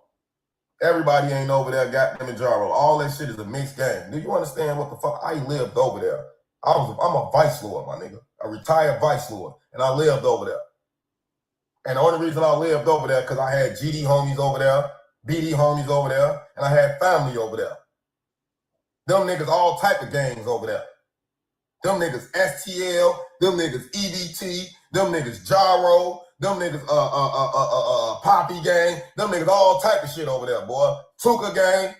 Everybody ain't over there, goddamn it, Jaro. All that shit is a mixed game. Do you understand what the fuck? I lived over there. I'm a vice lord, my nigga. A retired vice lord. And I lived over there. And the only reason I lived over there because I had GD homies over there, BD homies over there, and I had family over there. Them niggas all type of gangs over there. Them niggas STL, them niggas EBT, them niggas Jaro, them niggas Poppy gang, them niggas all type of shit over there, boy. Tuka gang.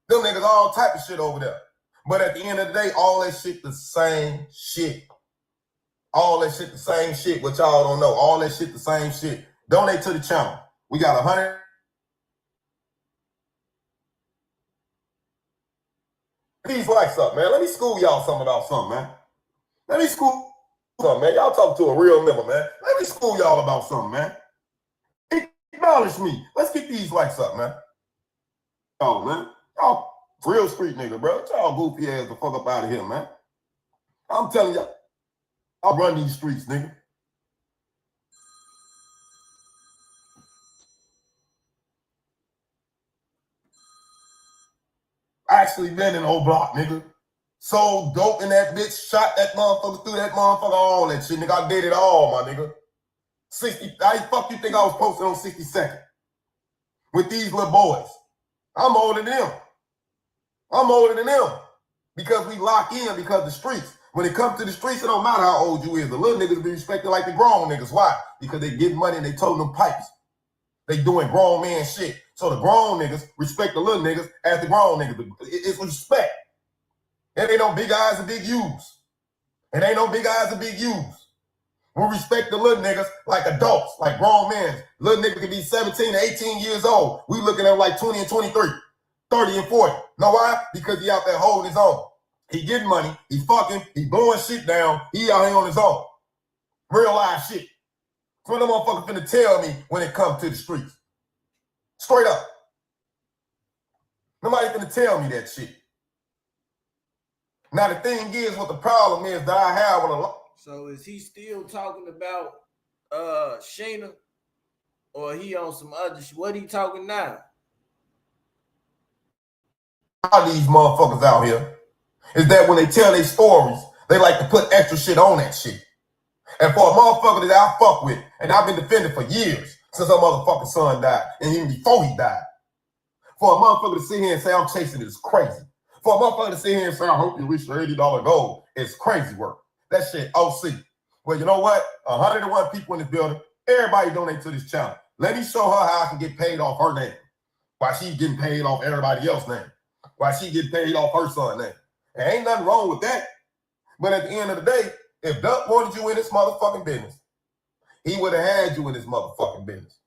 Them niggas all type of shit over there. But at the end of the day, all that shit the same shit. All that shit the same shit, what y'all don't know. All that shit the same shit. Donate to the channel. We got 100. Please like something, man. Let me school y'all something about something, man. Let me school something, man. Y'all talk to a real member, man. Let me school y'all about something, man. Acknowledge me. Let's get these likes up, man. Oh, man. Y'all real street nigga, bro. Y'all goofy ass the fuck up out of here, man. I'm telling y'all, I'll run these streets, nigga. Actually been in old block, nigga. Sold dope in that bitch, shot that motherfucker through that motherfucker, all that shit, nigga. I did it all, my nigga. 60, how the fuck you think I was posted on 62nd? With these little boys. I'm older than them. I'm older than them. Because we lock in because the streets. When it comes to the streets, it don't matter how old you is. The little niggas be respected like the grown niggas. Why? Because they get money and they toting them pipes. They doing grown man shit. So the grown niggas respect the little niggas as the grown niggas. It's respect. It ain't no big eyes and big U's. It ain't no big eyes and big U's. We respect the little niggas like adults, like grown men. Little niggas can be 17 to 18 years old. We looking at them like 20 and 23, 30 and 40. Know why? Because he out there holding his own. He getting money. He fucking. He blowing shit down. He out here on his own. Real life shit. That's what the motherfucker finna tell me when it comes to the streets. Straight up. Nobody finna tell me that shit. Now the thing is, what the problem is that I have with a lot. So is he still talking about Sheena, or he on some other shit? What he talking now? All these motherfuckers out here is that when they tell their stories, they like to put extra shit on that shit. And for a motherfucker that I fuck with, and I've been defending for years since our motherfucking son died, and even before he died, for a motherfucker to sit here and say I'm chasing it is crazy. For a motherfucker to sit here and say I hope you reach your $80 goal, it's crazy work. That shit OC. Well, you know what? 101 people in this building, everybody donate to this channel. Let me show her how I can get paid off her name, while she's getting paid off everybody else's name, while she getting paid off her son's name. There ain't nothing wrong with that. But at the end of the day, if Duck wanted you in this motherfucking business, he would have had you in this motherfucking business.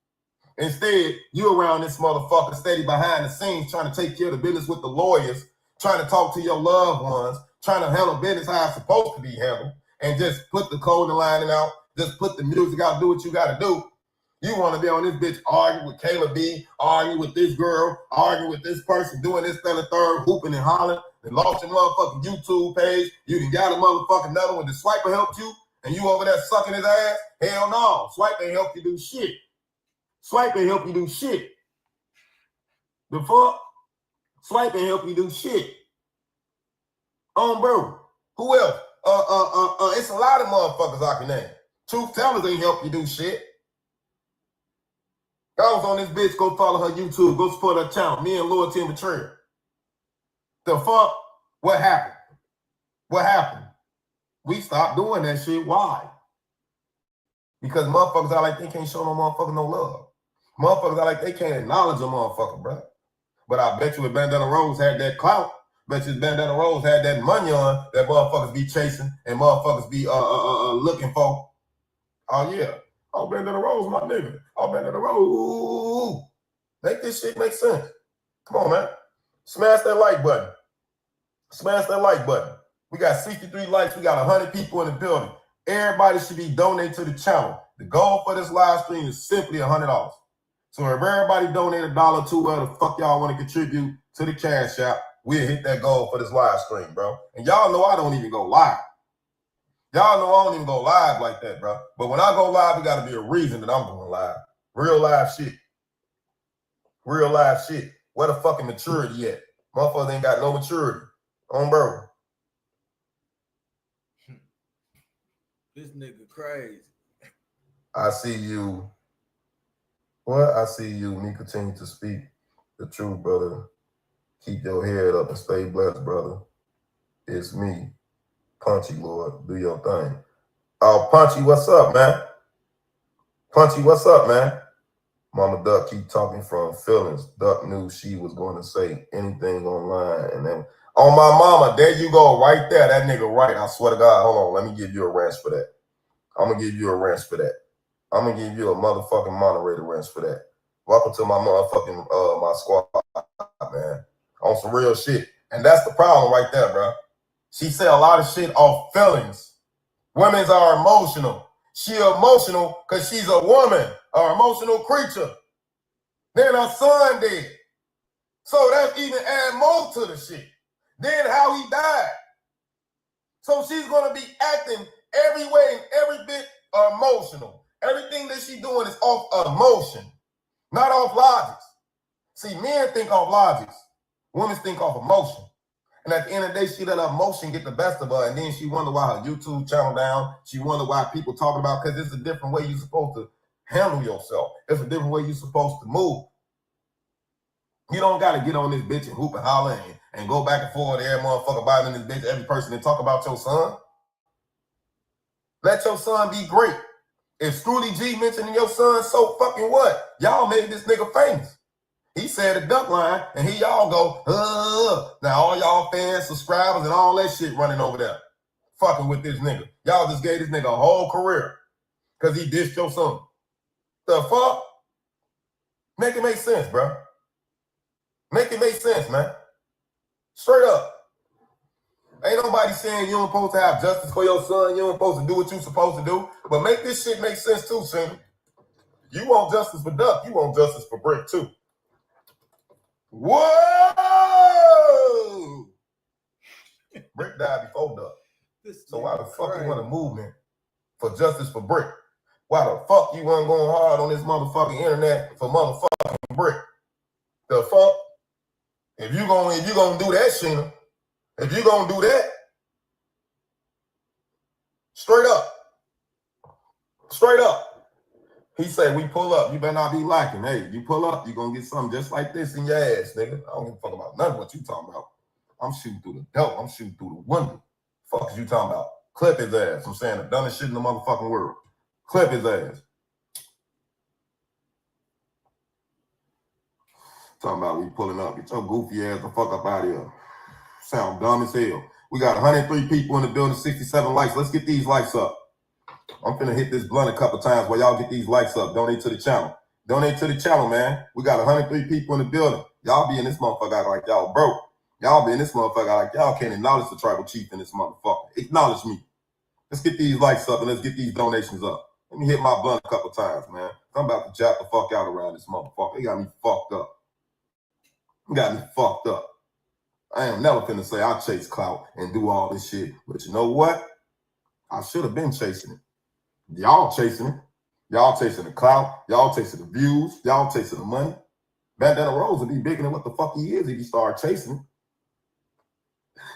Instead, you around this motherfucker steady behind the scenes trying to take care of the business with the lawyers, trying to talk to your loved ones, trying to handle business how it's supposed to be handled, and just put the code and lining out, just put the music out, do what you got to do. You want to be on this bitch arguing with Kayla B, arguing with this girl, arguing with this person, doing this, that, and third, hooping and hollering, and lost your motherfucking YouTube page. You done got a motherfucking another one. The Swiper helped you, and you over there sucking his ass? Hell no. Swipe ain't help you do shit. Swipe ain't help you do shit. The fuck? Swipe ain't help you do shit. Bro. Who else? It's a lot of motherfuckers I can name. Truth tellers ain't help you do shit. I was on this bitch, go follow her YouTube, go support her channel. Me and Loyalty and Betrayal. The fuck? What happened? What happened? We stopped doing that shit. Why? Because motherfuckers are like they can't show no motherfucker no love. Motherfuckers are like they can't acknowledge a motherfucker, bro. But I bet you if Bandana Rose had that clout, bet you if Bandana Rose had that money on that motherfuckers be chasing and motherfuckers be looking for. Oh yeah. Oh, Bandana Rose, my nigga. Oh, Bandana Rose. Make this shit make sense. Come on, man. Smash that like button. Smash that like button. We got 63 likes. We got 100 people in the building. Everybody should be donating to the channel. The goal for this live stream is simply $100. So if everybody donate $1 to where the fuck y'all want to contribute to the cash app, we'll hit that goal for this live stream, bro. And y'all know I don't even go live. Y'all know I don't even go live like that, bro. But when I go live, it got to be a reason that I'm going live. Real live shit. Real live shit. Where the fucking maturity at? Motherfuckers ain't got no maturity. Bro. This nigga crazy. I see you. What? I see you. Me continue to speak the truth, brother. Keep your head up and stay blessed, brother. It's me. Punchy, Lord. Do your thing. Oh, Punchy, what's up, man? Punchy, what's up, man? Mama Duck keep talking from feelings. Duck knew she was going to say anything online. And then, on my mama, there you go, right there. That nigga right. I swear to God. Hold on. Let me give you a ranch for that. I'm going to give you a ranch for that. I'm going to give you a motherfucking moderator ranch for that. Welcome to my motherfucking, my squad, man. On some real shit. And that's the problem right there, bro. She said a lot of shit off feelings. Women are emotional. She emotional because she's a woman, an emotional creature. Then her son dead. So that even add more to the shit. Then how he died. So she's going to be acting every way and every bit emotional. Everything that she's doing is off emotion, not off logic. See, men think off logic. Women think off emotion. And at the end of the day, she let her emotion get the best of her. And then she wonder why her YouTube channel down. She wonder why people talking about, because it's a different way you're supposed to handle yourself. It's a different way you're supposed to move. You don't got to get on this bitch and hoop and holler and go back and forth every motherfucker biting this bitch, every person, and talk about your son. Let your son be great. If Scooty G mentioning your son, so fucking what? Y'all made this nigga famous. He said a duck line, and here y'all go, now all y'all fans, subscribers, and all that shit running over there. Fucking with this nigga. Y'all just gave this nigga a whole career because he dissed your son. The fuck? Make it make sense, bro. Make it make sense, man. Straight up. Ain't nobody saying you don't supposed to have justice for your son. You don't supposed to do what you supposed to do. But make this shit make sense too, son. You want justice for Duck. You want justice for Brick too. Whoa! Brick died before Duck. So why the fuck you want a movement for justice for Brick? Why the fuck you wasn't going hard on this motherfucking internet for motherfucking Brick? The fuck? If you gonna do that, Sheena, if you gonna do that, straight up. He said, we pull up, you better not be lacking. Hey, you pull up, you gonna get something just like this in your ass, nigga. I don't give a fuck about none of what you talking about. I'm shooting through the dope. I'm shooting through the window. Fuck is you talking about? Clip his ass. I'm saying the dumbest shit in the motherfucking world. Clip his ass. Talking about we pulling up. Get your goofy ass the fuck up out of here. Sound dumb as hell. We got 103 people in the building, 67 likes. Let's get these likes up. I'm finna hit this blunt a couple times while y'all get these likes up. Donate to the channel. Donate to the channel, man. We got 103 people in the building. Y'all be in this motherfucker like y'all broke. Y'all be in this motherfucker like y'all can't acknowledge the tribal chief in this motherfucker. Acknowledge me. Let's get these likes up and let's get these donations up. Let me hit my blunt a couple times, man. I'm about to jab the fuck out around this motherfucker. They got me fucked up. I am never finna say I chase clout and do all this shit. But you know what? I should have been chasing it. Y'all chasing it. Y'all chasing the clout. Y'all chasing the views. Y'all chasing the money. Bandana Rose would be bigger than what the fuck he is if he start chasing it.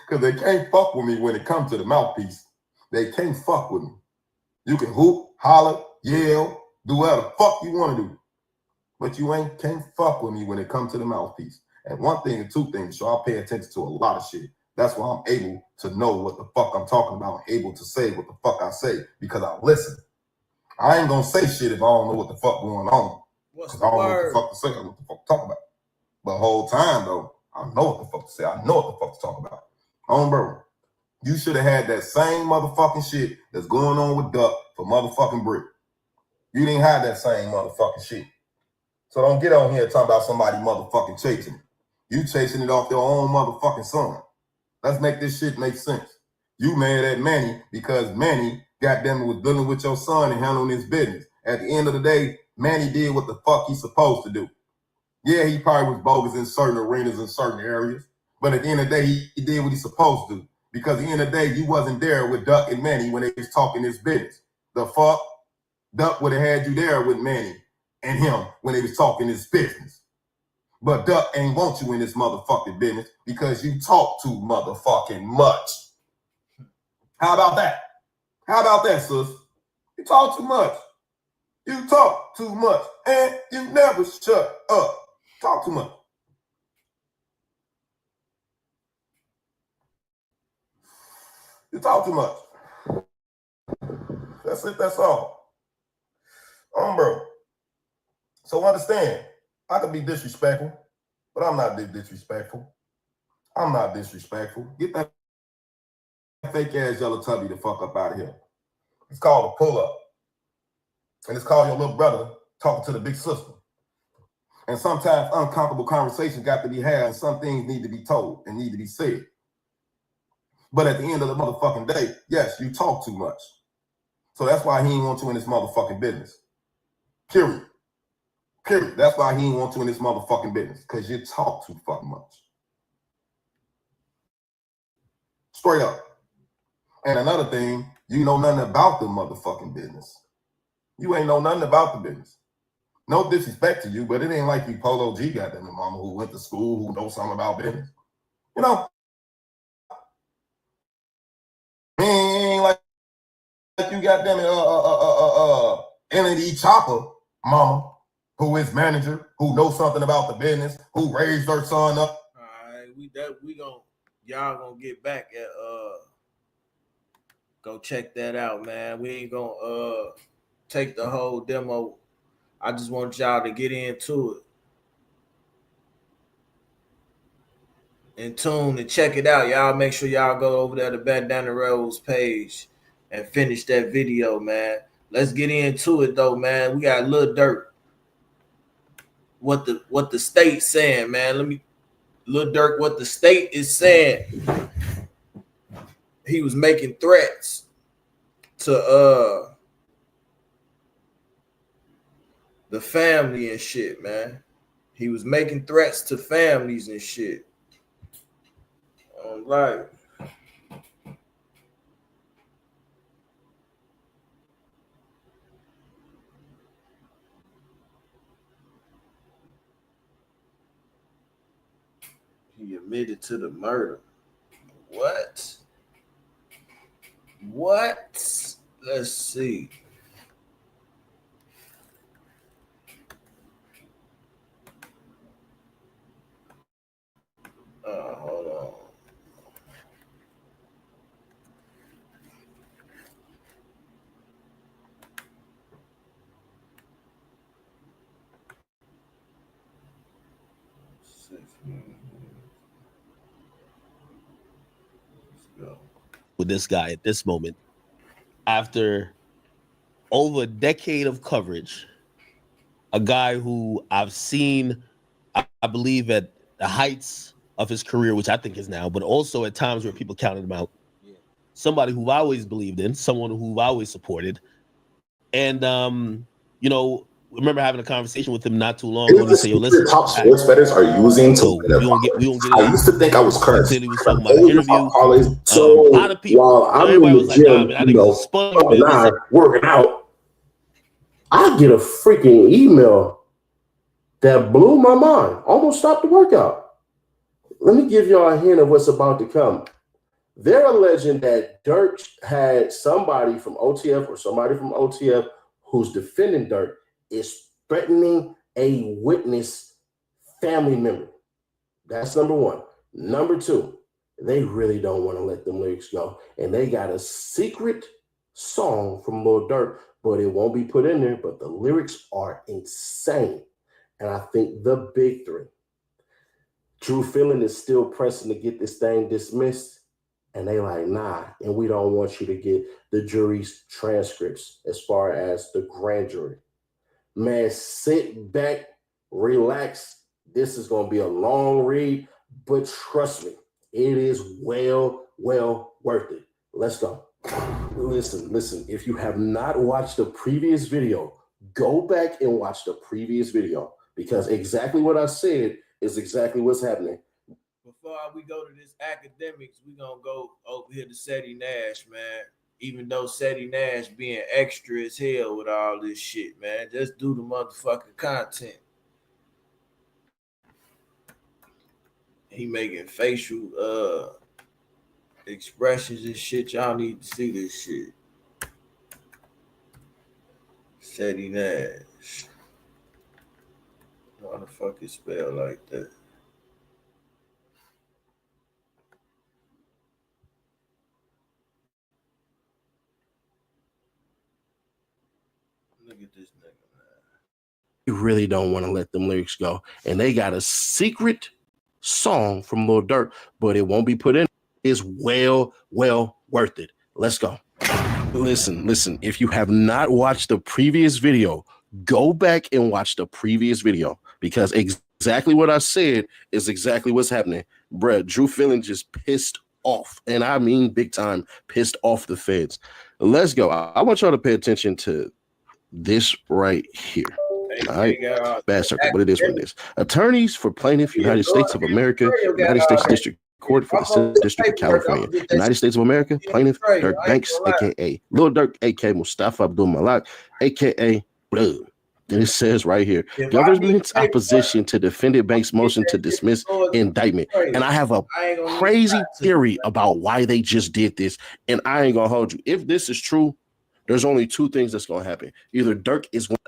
Because they can't fuck with me when it comes to the mouthpiece. They can't fuck with me. You can hoop, holler, yell, do whatever the fuck you want to do. But you can't fuck with me when it comes to the mouthpiece. And one thing and two things, so I'll pay attention to a lot of shit. That's why I'm able to know what the fuck I'm talking about, able to say what the fuck I say, because I listen. I ain't gonna say shit if I don't know what the fuck going on. Because I don't know what the fuck to say, I know what the fuck to talk about. But the whole time, though, I know what the fuck to say. I know what the fuck to talk about. Bro, you should have had that same motherfucking shit that's going on with Duck for motherfucking Brick. You didn't have that same motherfucking shit. So don't get on here talking about somebody motherfucking chasing it. You chasing it off your own motherfucking son. Let's make this shit make sense. You mad at Manny because Manny, goddamn, was dealing with your son and handling his business. At the end of the day, Manny did what the fuck he's supposed to do. Yeah, he probably was bogus in certain arenas in certain areas. But at the end of the day, he did what he's supposed to do. Because at the end of the day, you wasn't there with Duck and Manny when they was talking his business. The fuck? Duck would have had you there with Manny and him when they was talking his business. But Duck ain't want you in this motherfucking business because you talk too motherfucking much. How about that? How about that, sis? You talk too much. You talk too much. And you never shut up. Talk too much. You talk too much. That's it, that's all. Bro. So understand, I could be disrespectful, but I'm not disrespectful. I'm not disrespectful. Get that fake ass yellow tubby the fuck up out of here. It's called a pull up. And it's called your little brother talking to the big sister. And sometimes uncomfortable conversations got to be had, and some things need to be told and need to be said. But at the end of the motherfucking day, yes, you talk too much. So that's why he ain't want you in this motherfucking business. Period. That's why he ain't want you in this motherfucking business. Because you talk too fucking much. Straight up. And another thing, you know nothing about the motherfucking business. You ain't know nothing about the business. No disrespect to you, but it ain't like you Polo G got them mama who went to school, who knows something about business. You know? It ain't like you got them N&E Chopper mama, who is manager, who knows something about the business, who raised her son up. All right, y'all gonna get back at go check that out, man. We ain't gonna take the whole demo. I just want y'all to get into it and tune and check it out. Y'all make sure y'all go over there to Bandana Rose page and finish that video, man. Let's get into it though, man. We got Lil Durk. What the state's saying, man. Lil Durk, what the state is saying. he was making threats to the family and shit, man. He was making threats to families and shit. Like, he admitted to the murder. What? Let's see. Hold on. With this guy at this moment, after over a decade of coverage, a guy who I've seen, I believe, at the heights of his career, which I think is now, but also at times where people counted him out. Somebody who I've always believed in, someone who I've always supported. And, you know, remember having a conversation with him not too long ago. He said, "Yo, listen, top sports bettors are using so to we gonna get I used to think I was cursed. Clearly, we was talking about an interview. So A lot of people, while I'm everybody in was the like, gym, "Nah, man, I think it's a sponge, man." working out, I get a freaking email that blew my mind. Almost stopped the workout. Let me give y'all a hint of what's about to come. They're alleging that Durk had somebody from OTF or somebody from OTF who's defending Durk is threatening a witness family member. That's number one. Number two, they really don't want to let them lyrics go. And they got a secret song from Lil Durk, but it won't be put in there. But the lyrics are insane. And I think the big three. Drew Feeling is still pressing to get this thing dismissed. And they like, nah, and we don't want you to get the jury's transcripts as far as the grand jury. Man, sit back, relax. This is going to be a long read, but trust me, it is well worth it. Let's go. Listen, if you have not watched the previous video, go back and watch the previous video because exactly what I said is exactly what's happening. Before we go to this academics, we're going to go over here to Seti Nash, man. Even though Seti Nash being extra as hell with all this shit, man. Just do the motherfucking content. He making facial expressions and shit. Y'all need to see this shit. Seti Nash. Why the fuck is spelled like that? Look at this nigga, man. You really don't want to let them lyrics go. And they got a secret song from Lil Durk, but it won't be put in. It's well worth it. Let's go. Listen. If you have not watched the previous video, go back and watch the previous video because exactly what I said is exactly what's happening. Bruh, Drew Feeling just pissed off. And I mean big time pissed off the feds. Let's go. I want y'all to pay attention to this right here. All right, bad circle, but it is what it is. Attorneys for plaintiff, United States of America, United States District Court for the District of California, United States of America, plaintiff Durk Banks, aka Lil Durk, aka Mustafa Abdul Malak, aka Blood. And it says right here, government's opposition to defendant Banks' motion to dismiss indictment. And I have a crazy theory about why they just did this, and I ain't gonna hold you. If this is true, there's only two things that's going to happen. Either Durk is one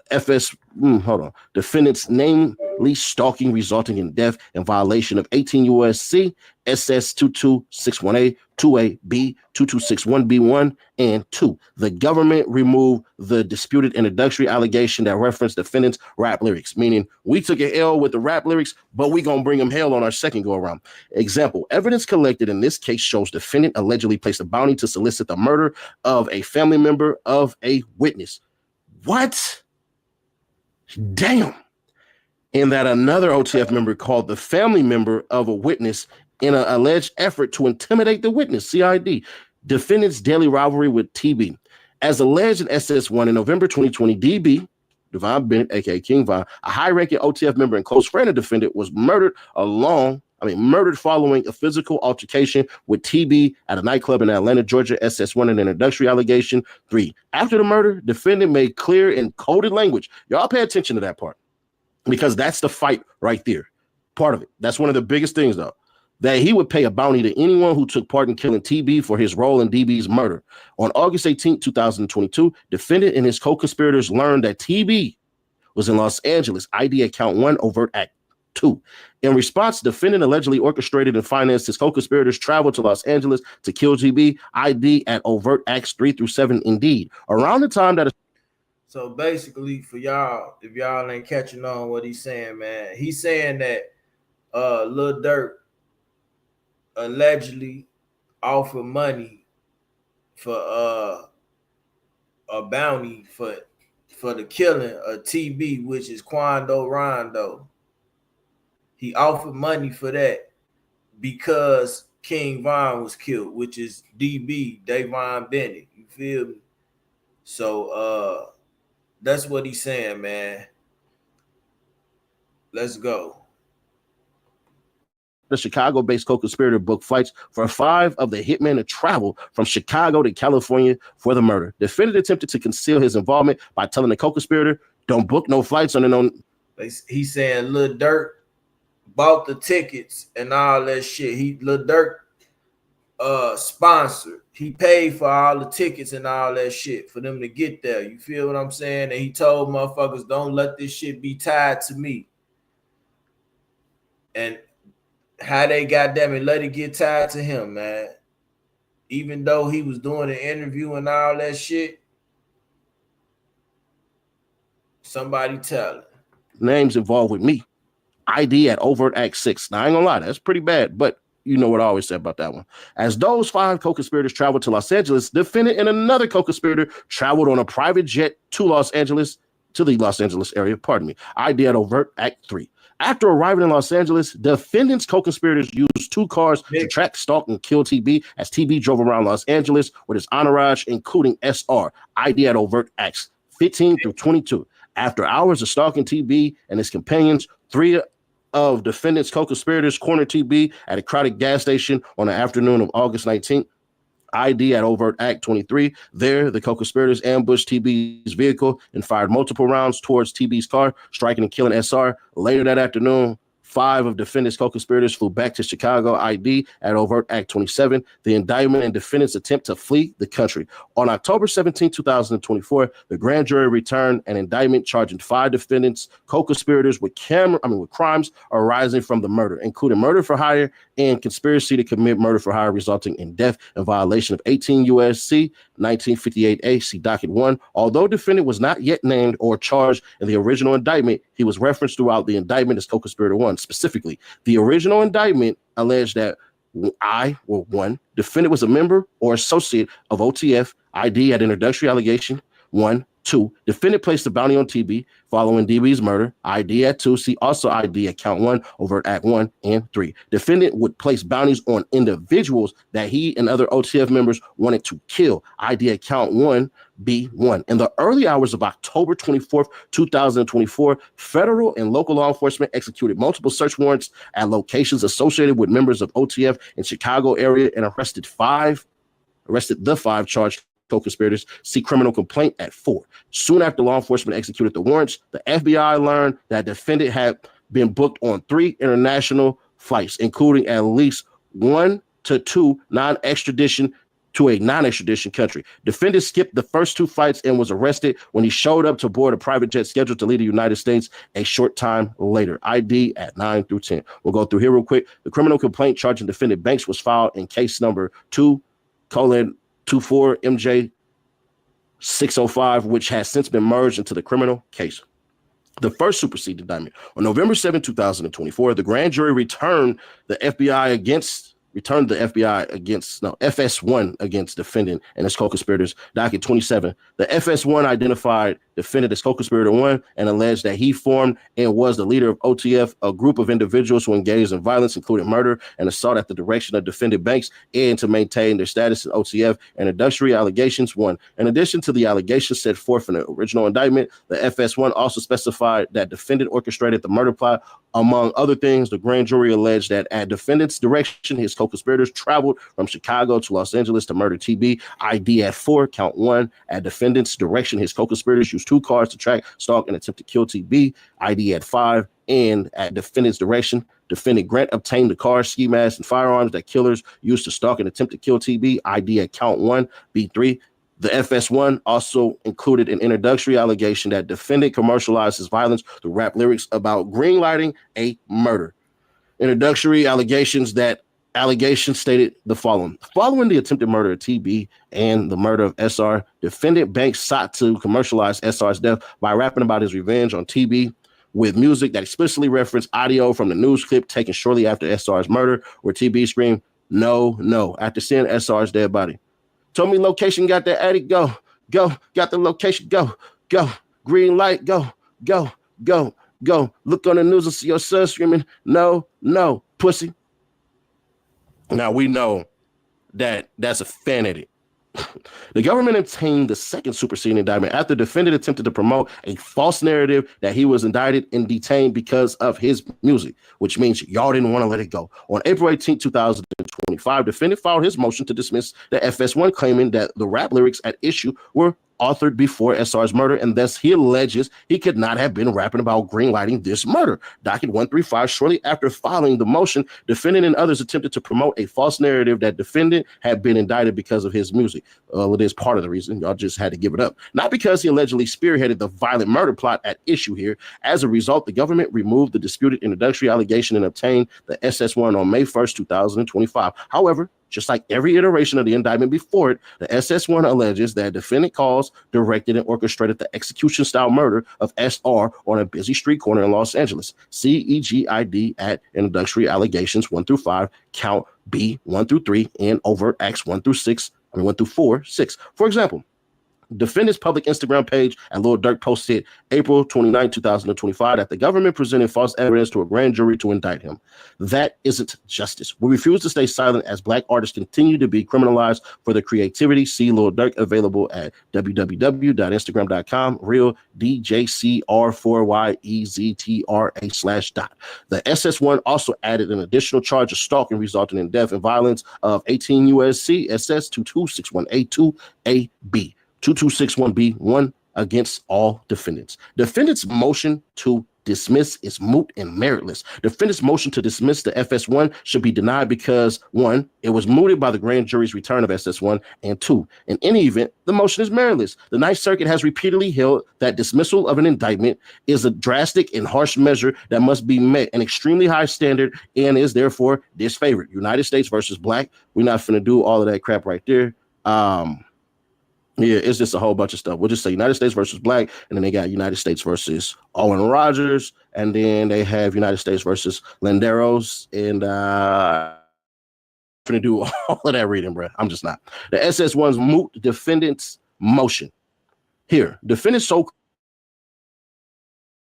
defendant's namely stalking resulting in death in violation of 18 U.S.C. SS 22618, 2A-B, 2261B1, and 2. The government removed the disputed introductory allegation that referenced defendant's rap lyrics, meaning we took an L with the rap lyrics, but we going to bring them hell on our second go-around. Example, evidence collected in this case shows defendant allegedly placed a bounty to solicit the murder of a family member of a witness. What? Damn. And that another OTF member called the family member of a witness in an alleged effort to intimidate the witness, CID. defendant's daily rivalry with TB. As alleged in SS1 in November 2020, DB, Devon Bennett, aka King Von, a high-ranking OTF member and close friend of the defendant, was murdered following a physical altercation with TB at a nightclub in Atlanta, Georgia. SS1 an introductory allegation. 3. After the murder, defendant made clear in coded language. Y'all pay attention to that part because that's the fight right there. Part of it. That's one of the biggest things, though, that he would pay a bounty to anyone who took part in killing TB for his role in DB's murder. On August 18, 2022, defendant and his co-conspirators learned that TB was in Los Angeles. ID at count 1, overt act 2. In response, defendant allegedly orchestrated and financed his co-conspirators' travel to Los Angeles to kill TB. ID at overt acts 3 through 7. Indeed, around the time that. So basically, for y'all, if y'all ain't catching on what he's saying, man, he's saying that Lil Durk allegedly offered money for a bounty for the killing of TB, which is Quando Rondo. He offered money for that because King Von was killed, which is DB, Davon Bennett. You feel me? So that's what he's saying, man. Let's go. The Chicago-based co-conspirator booked flights for 5 of the hitmen to travel from Chicago to California for the murder. Defendant attempted to conceal his involvement by telling the co-conspirator, "Don't book no flights on no." He's saying Lil Durk bought the tickets and all that shit. Lil Durk sponsored. He paid for all the tickets and all that shit for them to get there. You feel what I'm saying? And he told motherfuckers, "Don't let this shit be tied to me." And how they goddamn it let it get tied to him, man. Even though he was doing an interview and all that shit. Somebody tell it. Names involved with me. ID at overt act 6. Now I ain't gonna lie, that's pretty bad, but you know what I always say about that one. As those 5 co-conspirators traveled to Los Angeles, defendant and another co-conspirator traveled on a private jet to the Los Angeles area. ID at overt act 3. After arriving in Los Angeles, defendant's co-conspirators used 2 cars to track, stalk, and kill TB as TB drove around Los Angeles with his entourage, including SR. ID at overt acts 15 through 22. After hours of stalking TB and his companions, 3 of defendant's co-conspirators cornered TB at a crowded gas station on the afternoon of August 19th. ID at overt act 23. There, the co-conspirators ambushed TB's vehicle and fired multiple rounds towards TB's car, striking and killing SR. Later that afternoon, 5 of defendant's co-conspirators flew back to Chicago. ID at overt act 27. The indictment and defendant's attempt to flee the country. On October 17, 2024, the grand jury returned an indictment charging 5 defendants, co-conspirators with crimes arising from the murder, including murder for hire and conspiracy to commit murder for hire resulting in death in violation of 18 U.S.C. 1958A, see docket 1. Although defendant was not yet named or charged in the original indictment, he was referenced throughout the indictment as co-conspirator 1. Specifically, the original indictment alleged that 1, defendant was a member or associate of OTF. ID at introductory allegation 1. 2, defendant placed a bounty on TB following DB's murder. ID at 2. See also ID at count 1, overt act 1 and 3. Defendant would place bounties on individuals that he and other OTF members wanted to kill. ID at count 1, B1. In the early hours of October 24th, 2024, federal and local law enforcement executed multiple search warrants at locations associated with members of OTF in Chicago area and arrested the 5 charged co-conspirators. See criminal complaint at 4. Soon after law enforcement executed the warrants, the FBI learned that defendant had been booked on 3 international flights, including at least 1 to 2 non-extradition to a non-extradition country. Defendant skipped the first 2 flights and was arrested when he showed up to board a private jet scheduled to leave the United States a short time later. ID at 9 through 10. We'll go through here real quick. The criminal complaint charging defendant Banks was filed in case number 2:24 MJ 605, which has since been merged into the criminal case. The first superseded indictment. On November 7, 2024, the grand jury returned the FBI against returned the FS1 against defendant and his co-conspirators. Docket 27. The FS1 identified defendant as co-conspirator 1 and alleged that he formed and was the leader of OTF, a group of individuals who engaged in violence, including murder and assault at the direction of defendant banks and to maintain their status in OTF. And introductory allegations 1. In addition to the allegations set forth in the original indictment, the FS1 also specified that defendant orchestrated the murder plot. Among other things, the grand jury alleged that at defendant's direction, his co-conspirators traveled from Chicago to Los Angeles to murder TB. ID at 4, count 1. At defendant's direction, his co-conspirators used 2 cars to track, stalk, and attempt to kill TB. ID at 5. And at defendant's direction, defendant Grant obtained the car, ski mask, and firearms that killers used to stalk and attempt to kill TB. ID at count 1. B3. The FS1 also included an introductory allegation that defendant commercialized his violence through rap lyrics about greenlighting a murder. Introductory allegations stated the following. Following the attempted murder of TB and the murder of SR, defendant Banks sought to commercialize SR's death by rapping about his revenge on TB with music that explicitly referenced audio from the news clip taken shortly after SR's murder, where TB screamed, "No, no," after seeing SR's dead body. Told me location, got that addict, go, got the location, go, green light, go. Look on the news and see your son screaming, "No, no, pussy." Now we know that that's a fanity. The government obtained the second superseding indictment after the defendant attempted to promote a false narrative that he was indicted and detained because of his music, which means y'all didn't want to let it go. On April 18, 2025, defendant filed his motion to dismiss the FS1, claiming that the rap lyrics at issue were authored before SR's murder, and thus he alleges he could not have been rapping about greenlighting this murder. Docket 135, shortly after filing the motion, defendant and others attempted to promote a false narrative that defendant had been indicted because of his music. It is part of the reason. Y'all just had to give it up. Not because he allegedly spearheaded the violent murder plot at issue here. As a result, the government removed the disputed introductory allegation and obtained the SS1 on May 1st, 2025. However, just like every iteration of the indictment before it, the SS1 alleges that defendant caused, directed, and orchestrated the execution-style murder of SR on a busy street corner in Los Angeles. CEGID at introductory allegations 1 through 5, count B 1 through 3, and overt acts 1 through 4, 6. For example, defendant's public Instagram page and Lil Durk posted April 29, 2025 that the government presented false evidence to a grand jury to indict him. That isn't justice. We refuse to stay silent as Black artists continue to be criminalized for their creativity. See Lil Durk, available at www.instagram.com, real DJCR4YEZTRA/. The SS1 also added an additional charge of stalking resulting in death and violence of 18 USC SS 2261A2AB. 2261B1 against all defendants. Defendant's motion to dismiss is moot and meritless. Defendant's motion to dismiss the FS1 should be denied because 1, it was mooted by the grand jury's return of SS1, and 2, in any event, the motion is meritless. The Ninth Circuit has repeatedly held that dismissal of an indictment is a drastic and harsh measure that must be met, an extremely high standard, and is therefore disfavored. United States versus Black. We're not finna do all of that crap right there. Yeah, it's just a whole bunch of stuff. We'll just say United States versus Black, and then they got United States versus Owen Rogers, and then they have United States versus Landeros, and I'm going to do all of that reading, bro. I'm just not. The SS1's moot defendant's motion. Here, defendant's so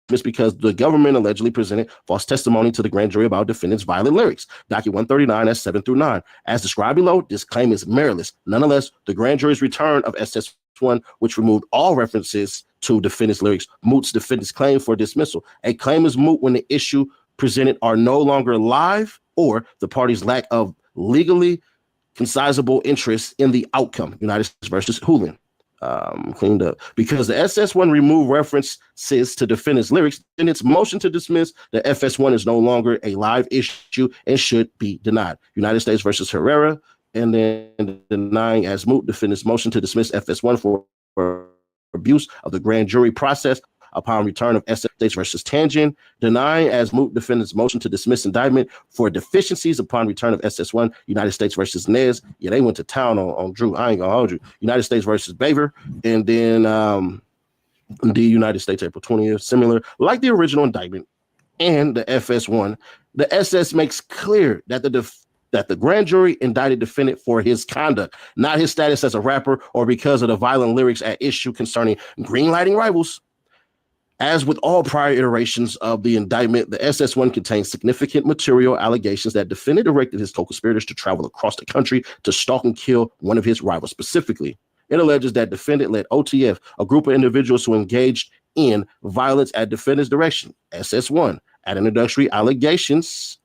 just because the government allegedly presented false testimony to the grand jury about defendant's violent lyrics. Docket 139, that's 7 through 9. As described below, this claim is meritless. Nonetheless, the grand jury's return of SS1, which removed all references to defendant's lyrics, moots defendant's claim for dismissal. A claim is moot when the issue presented are no longer live or the party's lack of legally cognizable interest in the outcome. United States versus Hoolin. Cleaned up. Because the SS1 removed references to defendant's lyrics, then its motion to dismiss the FS1 is no longer a live issue and should be denied. United States versus Herrera, and then denying as moot defendant's motion to dismiss FS1 for abuse of the grand jury process upon return of States versus Tangent, denying as moot defendant's motion to dismiss indictment for deficiencies upon return of SS1, United States versus Nez. Yeah, they went to town on Drew. I ain't gonna hold you. United States versus Baver, and then the United States April 20th, similar, like the original indictment and the FS1. The SS makes clear that the that the grand jury indicted defendant for his conduct, not his status as a rapper or because of the violent lyrics at issue concerning greenlighting rivals. As with all prior iterations of the indictment, the SS1 contains significant material allegations that defendant directed his co-conspirators to travel across the country to stalk and kill one of his rivals. Specifically, it alleges that defendant led OTF, a group of individuals who engaged in violence at defendant's direction, SS1, at introductory allegations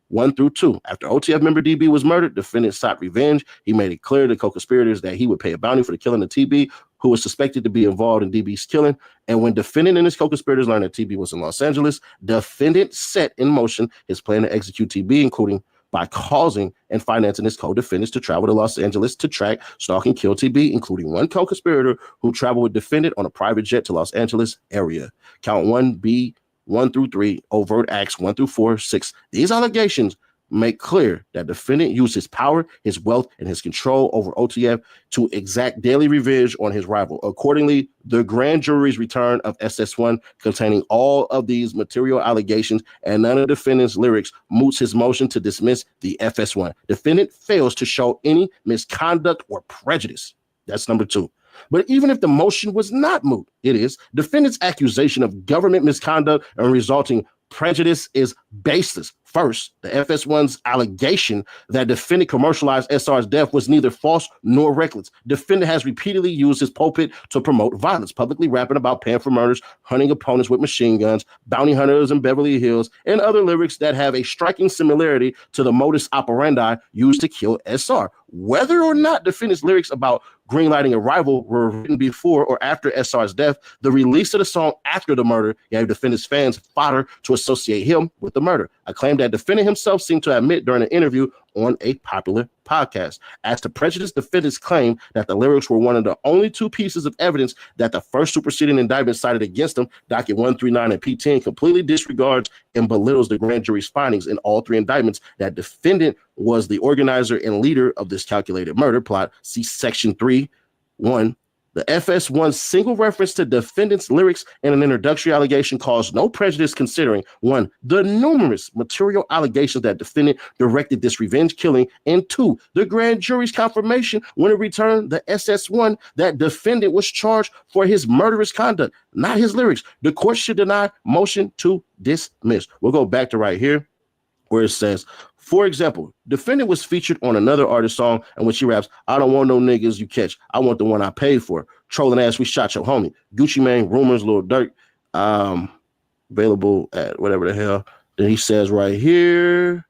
1 through 2. After OTF member DB was murdered, defendant sought revenge. He made it clear to co-conspirators that he would pay a bounty for the killing of TB, who was suspected to be involved in DB's killing. And when defendant and his co-conspirators learned that TB was in Los Angeles, defendant set in motion his plan to execute TB, including by causing and financing his co-defendants to travel to Los Angeles to track, stalk, and kill TB, including one co-conspirator who traveled with defendant on a private jet to Los Angeles area. Count 1B 1 through 3, overt acts 1 through 4, 6. These allegations make clear that defendant used his power, his wealth, and his control over OTF to exact daily revenge on his rival. Accordingly, the grand jury's return of SS1 containing all of these material allegations and none of the defendant's lyrics moots his motion to dismiss the FS1. Defendant fails to show any misconduct or prejudice. That's number 2. But even if the motion was not moot, it is. Defendant's accusation of government misconduct and resulting prejudice is baseless. First, the FS1's allegation that defendant commercialized SR's death was neither false nor reckless. Defendant has repeatedly used his pulpit to promote violence, publicly rapping about paying for murders, hunting opponents with machine guns, bounty hunters in Beverly Hills, and other lyrics that have a striking similarity to the modus operandi used to kill SR. Whether or not defendant's lyrics about greenlighting a rival were written before or after SR's death, the release of the song after the murder gave defendant's fans fodder to associate him with the murder. A claim that defendant himself seemed to admit during an interview on a popular podcast. As to prejudice, defendants claim that the lyrics were one of the only 2 pieces of evidence that the first superseding indictment cited against them, docket 139 and P10, completely disregards and belittles the grand jury's findings in all 3 indictments that defendant was the organizer and leader of this calculated murder plot. See section 3(1). The FS1's single reference to defendant's lyrics in an introductory allegation caused no prejudice considering 1, the numerous material allegations that defendant directed this revenge killing, and 2, the grand jury's confirmation when it returned the SS1 that defendant was charged for his murderous conduct, not his lyrics. The court should deny motion to dismiss. We'll go back to right here where it says, for example, defendant was featured on another artist song in which he raps, "I don't want no niggas you catch. I want the one I paid for. Trolling ass, we shot your homie. Gucci Mane, rumors, Lil Durk, available at whatever the hell." Then he says right here,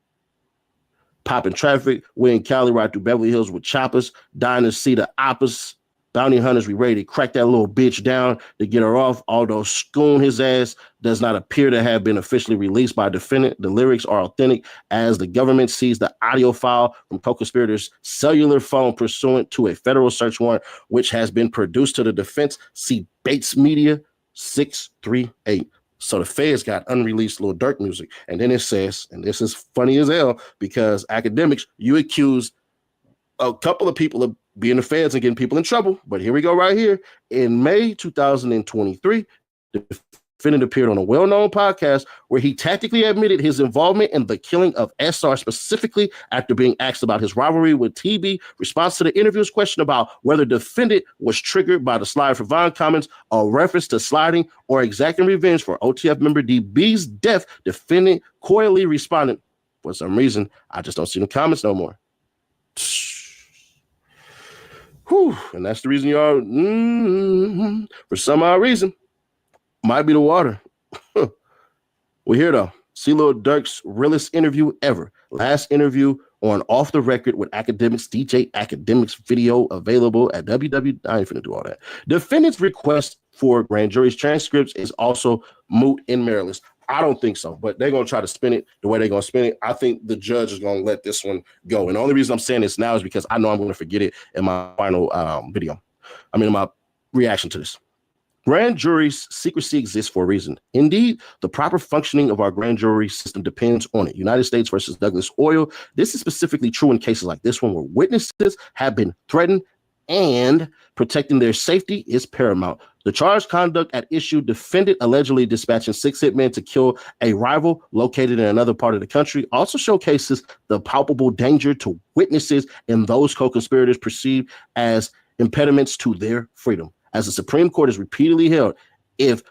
popping traffic. We in Cali ride through Beverly Hills with choppers, dying to see the oppas. Bounty hunters, we ready to crack that little bitch down to get her off. Although Scoon, his ass, does not appear to have been officially released by defendant, the lyrics are authentic as the government sees the audio file from co-conspirators' cellular phone pursuant to a federal search warrant, which has been produced to the defense. See Bates Media 638. So the feds got unreleased Lil Durk music. And then it says, and this is funny as hell because academics, you accuse a couple of people of being the feds and getting people in trouble. But here we go right here. In May 2023, the defendant appeared on a well-known podcast where he tactically admitted his involvement in the killing of SR, specifically after being asked about his rivalry with TB. Response to the interview's question about whether defendant was triggered by the Slide for Vine comments or reference to sliding or exacting revenge for OTF member DB's death, defendant coyly responded, "For some reason, I just don't see the comments no more." Whew, and that's the reason y'all, for some odd reason, might be the water. We're here though. See Lil Durk's realest interview ever. Last interview on Off the Record with Academics, DJ Academics video available at www. I ain't finna do all that. Defendant's request for grand jury's transcripts is also moot in Maryland. I don't think so, but they're going to try to spin it the way they're going to spin it. I think the judge is going to let this one go. And the only reason I'm saying this now is because I know I'm going to forget it in my final in my reaction to this. Grand jury's secrecy exists for a reason. Indeed, the proper functioning of our grand jury system depends on it. United States versus Douglas Oil. This is specifically true in cases like this one where witnesses have been threatened and protecting their safety is paramount. The charged conduct at issue, defendant allegedly dispatching 6 hitmen to kill a rival located in another part of the country, also showcases the palpable danger to witnesses and those co-conspirators perceived as impediments to their freedom. As the Supreme Court has repeatedly held, if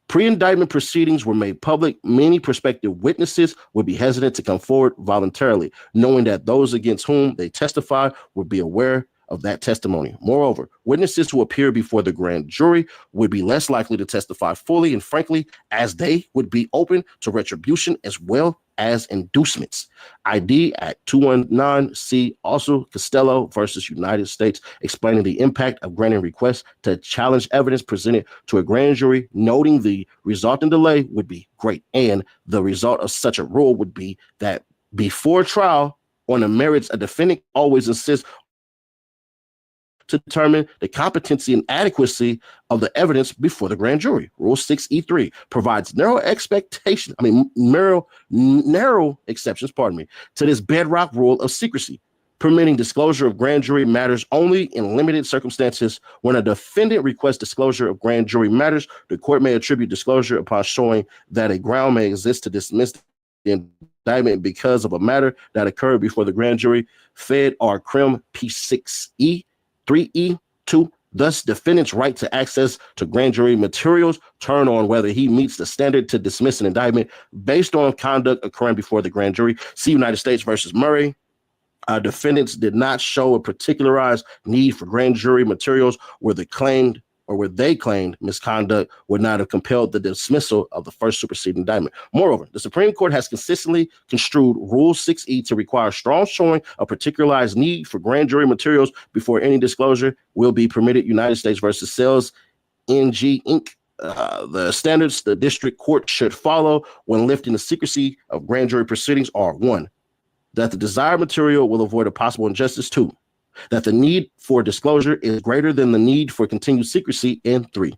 pre-indictment proceedings were made public, many prospective witnesses would be hesitant to come forward voluntarily, knowing that those against whom they testify would be aware of that testimony. Moreover, witnesses who appear before the grand jury would be less likely to testify fully and frankly, as they would be open to retribution as well as inducements. ID at 219, see also Costello versus United States, explaining the impact of granting requests to challenge evidence presented to a grand jury, noting the resulting delay would be great. And the result of such a rule would be that before trial on the merits, a defendant always insists to determine the competency and adequacy of the evidence before the grand jury. Rule 6E3 provides narrow exceptions, to this bedrock rule of secrecy, permitting disclosure of grand jury matters only in limited circumstances. When a defendant requests disclosure of grand jury matters, the court may attribute disclosure upon showing that a ground may exist to dismiss the indictment because of a matter that occurred before the grand jury. Fed or Crim P6E 3E2. Thus, defendant's right to access to grand jury materials turn on whether he meets the standard to dismiss an indictment based on conduct occurring before the grand jury. See United States versus Murray. Defendants did not show a particularized need for grand jury materials where they claimed misconduct would not have compelled the dismissal of the first superseding indictment. Moreover, the Supreme Court has consistently construed Rule 6E to require strong showing of particularized need for grand jury materials before any disclosure will be permitted. United States versus Sales, NG Inc. The standards the district court should follow when lifting the secrecy of grand jury proceedings are: 1, that the desired material will avoid a possible injustice; 2, that the need for disclosure is greater than the need for continued secrecy; and 3,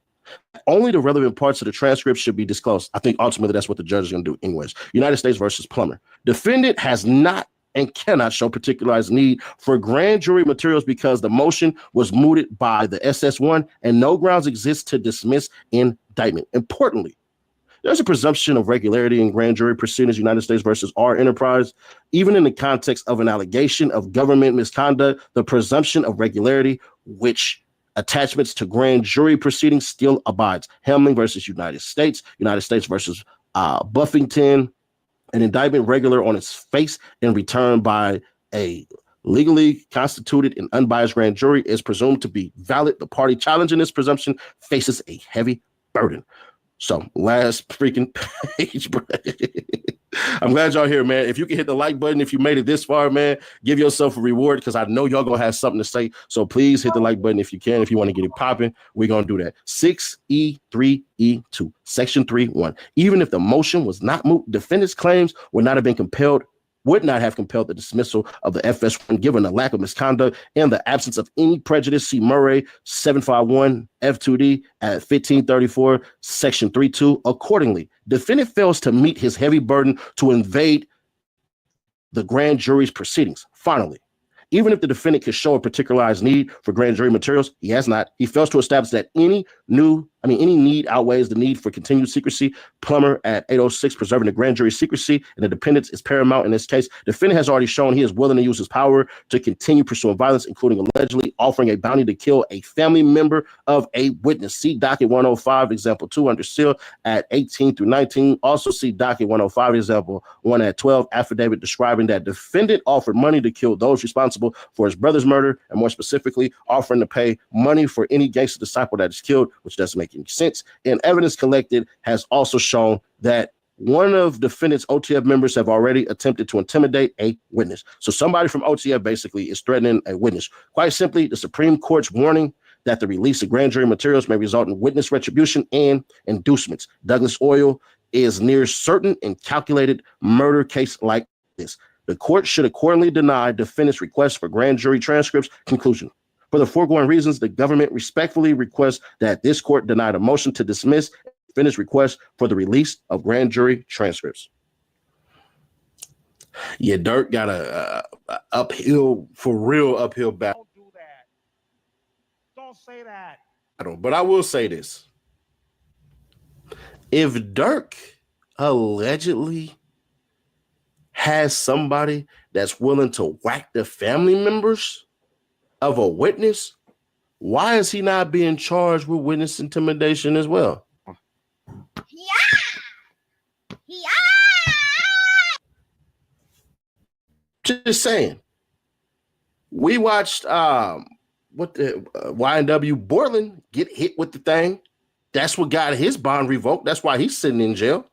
only the relevant parts of the transcript should be disclosed. I think ultimately that's what the judge is going to do anyways. United States versus Plummer. Defendant has not and cannot show particularized need for grand jury materials because the motion was mooted by the SS1 and no grounds exist to dismiss indictment. Importantly, there's a presumption of regularity in grand jury proceedings, United States versus R Enterprise. Even in the context of an allegation of government misconduct, the presumption of regularity, which attachments to grand jury proceedings, still abides. Hamling versus United States versus Buffington. An indictment regular on its face and returned by a legally constituted and unbiased grand jury is presumed to be valid. The party challenging this presumption faces a heavy burden. So last freaking page, bro. I'm glad y'all here, man. If you can hit the like button, if you made it this far, man, give yourself a reward because I know y'all gonna have something to say. So please hit the like button if you can. If you want to get it popping, we're gonna do that. 6E3E2, Section 3(1). Even if the motion was not moved, defendant's claims would not have compelled the dismissal of the FS1 given the lack of misconduct and the absence of any prejudice. See Murray 751 F2D at 1534, Section 3(2). Accordingly, defendant fails to meet his heavy burden to invade the grand jury's proceedings. Finally, even if the defendant could show a particularized need for grand jury materials, he has not. He fails to establish that any need outweighs the need for continued secrecy. Plummer at 806, preserving the grand jury secrecy and independence is paramount in this case. Defendant has already shown he is willing to use his power to continue pursuing violence, including allegedly offering a bounty to kill a family member of a witness. See docket 105, example 2 under seal at 18 through 19. Also see docket 105, example 1 at 12, affidavit describing that defendant offered money to kill those responsible for his brother's murder, and more specifically, offering to pay money for any gangster disciple that is killed, which doesn't make any sense. And evidence collected has also shown that one of defendant's OTF members have already attempted to intimidate a witness. So somebody from OTF basically is threatening a witness. Quite simply, the Supreme Court's warning that the release of grand jury materials may result in witness retribution and inducements. Douglas Oil is near certain in calculated murder case like this. The court should accordingly deny defendant's request for grand jury transcripts. Conclusion. For the foregoing reasons, the government respectfully requests that this court deny the motion to dismiss defendant's request for the release of grand jury transcripts. Yeah, Durk got a uphill battle. Don't do that. don't say that. But I will say this. If Durk allegedly has somebody that's willing to whack the family members of a witness, why is he not being charged with witness intimidation as well? Just saying. We watched YNW Borland get hit with the thing. That's what got his bond revoked. That's why he's sitting in jail.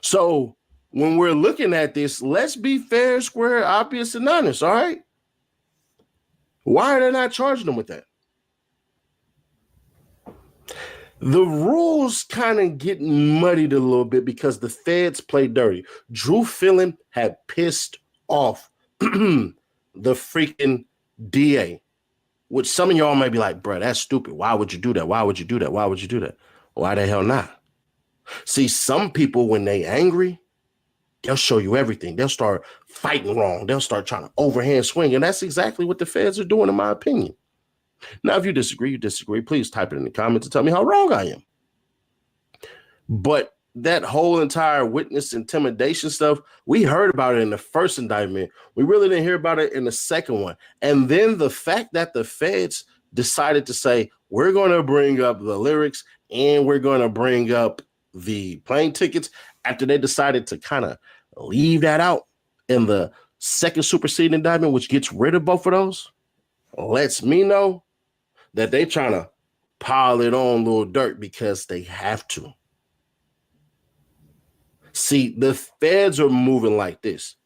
So when we're looking at this, let's be fair, square, obvious, and honest, all right? Why are they not charging them with that? The rules kind of get muddied a little bit because the feds play dirty. Drew Fillon had pissed off the freaking DA, which some of y'all may be like, bro, that's stupid. Why would you do that? Why would you do that? Why would you do that? Why the hell not? See, some people, when they angry, they'll show you everything. They'll start fighting wrong. They'll start trying to overhand swing. And that's exactly what the feds are doing, in my opinion. Now, if you disagree, please type it in the comments and tell me how wrong I am. But that whole entire witness intimidation stuff, we heard about it in the first indictment. We really didn't hear about it in the second one. And then the fact that the feds decided to say, we're going to bring up the lyrics and we're going to bring up the plane tickets after they decided to kind of leave that out in the second superseding indictment, which gets rid of both of those, lets me know that they trying to pile it on Lil Durk because they have to. See, the feds are moving like this.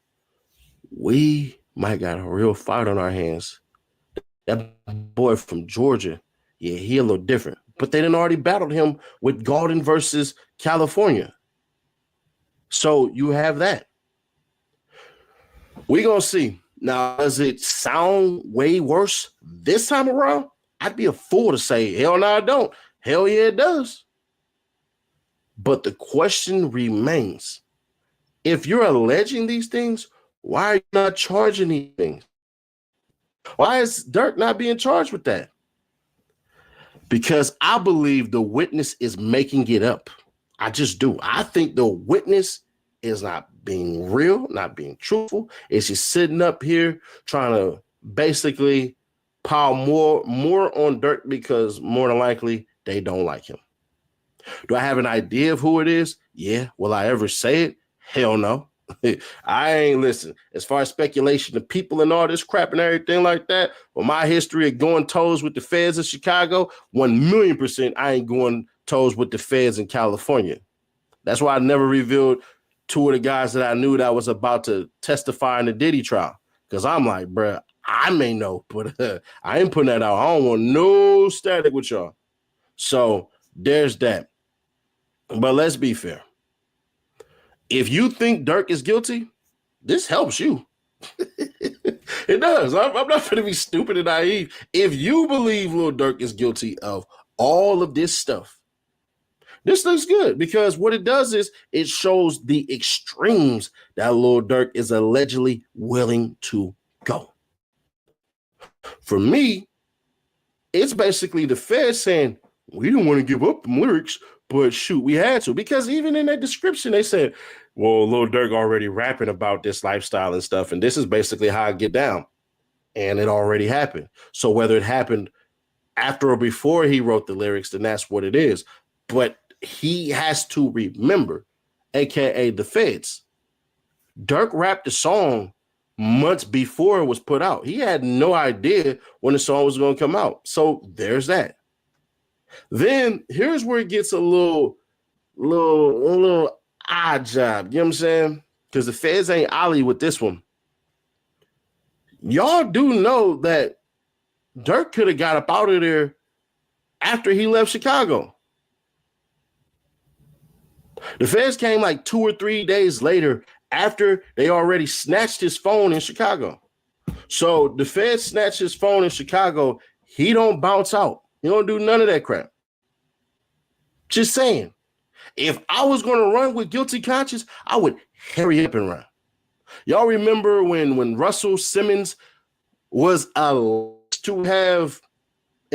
We might got a real fight on our hands. That boy from Georgia, yeah, he a little different. But they done already battled him with Golden versus California. So you have that. We're going to see. Now, does it sound way worse this time around? I'd be a fool to say, hell no, I don't. Hell yeah, it does. But the question remains, if you're alleging these things, why are you not charging these things? Why is Durk not being charged with that? Because I believe the witness is making it up. I just do. I think the witness is not being real, not being truthful. It's just sitting up here trying to basically pile more on Durk because more than likely they don't like him. Do I have an idea of who it is? Yeah. Will I ever say it? Hell no. I ain't listen. As far as speculation of people and all this crap and everything like that, well, my history of going toes with the feds of Chicago, 1,000,000% I ain't going toes with the feds in California. That's why I never revealed two of the guys that I knew that was about to testify in the Diddy trial. Because I'm like, bruh, I may know, but I ain't putting that out. I don't want no static with y'all. So there's that. But let's be fair. If you think Durk is guilty, this helps you. It does. I'm not going to be stupid and naive. If you believe Lil Durk is guilty of all of this stuff, this looks good because what it does is it shows the extremes that Lil Durk is allegedly willing to go. For me, it's basically the Fed saying, we didn't want to give up the lyrics, but shoot, we had to. Because even in that description, they said, well, Lil Durk already rapping about this lifestyle and stuff, and this is basically how I get down. And it already happened. So whether it happened after or before he wrote the lyrics, then that's what it is. But he has to remember, aka the feds, Durk rapped the song months before it was put out. He had no idea when the song was going to come out. So there's that. Then here's where it gets a little odd job. You know what I'm saying? Because the feds ain't Ollie with this one. Y'all do know that Durk could have got up out of there after he left Chicago. The feds came like 2 or 3 days later after they already snatched his phone in Chicago. So the feds snatched his phone in Chicago. He don't bounce out. He don't do none of that crap. Just saying. If I was going to run with guilty conscience, I would hurry up and run. Y'all remember when Russell Simmons was alleged to have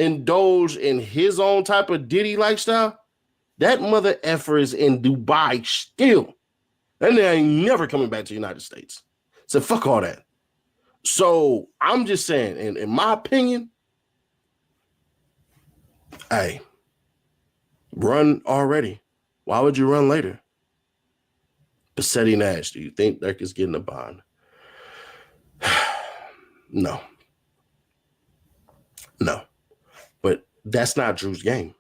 indulge in his own type of Diddy lifestyle, that mother effer is in Dubai still. And they ain't never coming back to the United States. So fuck all that. So I'm just saying, in my opinion, hey, run already. Why would you run later? Bassetti Nash, do you think Durk is getting a bond? No. No. But that's not Drew's game.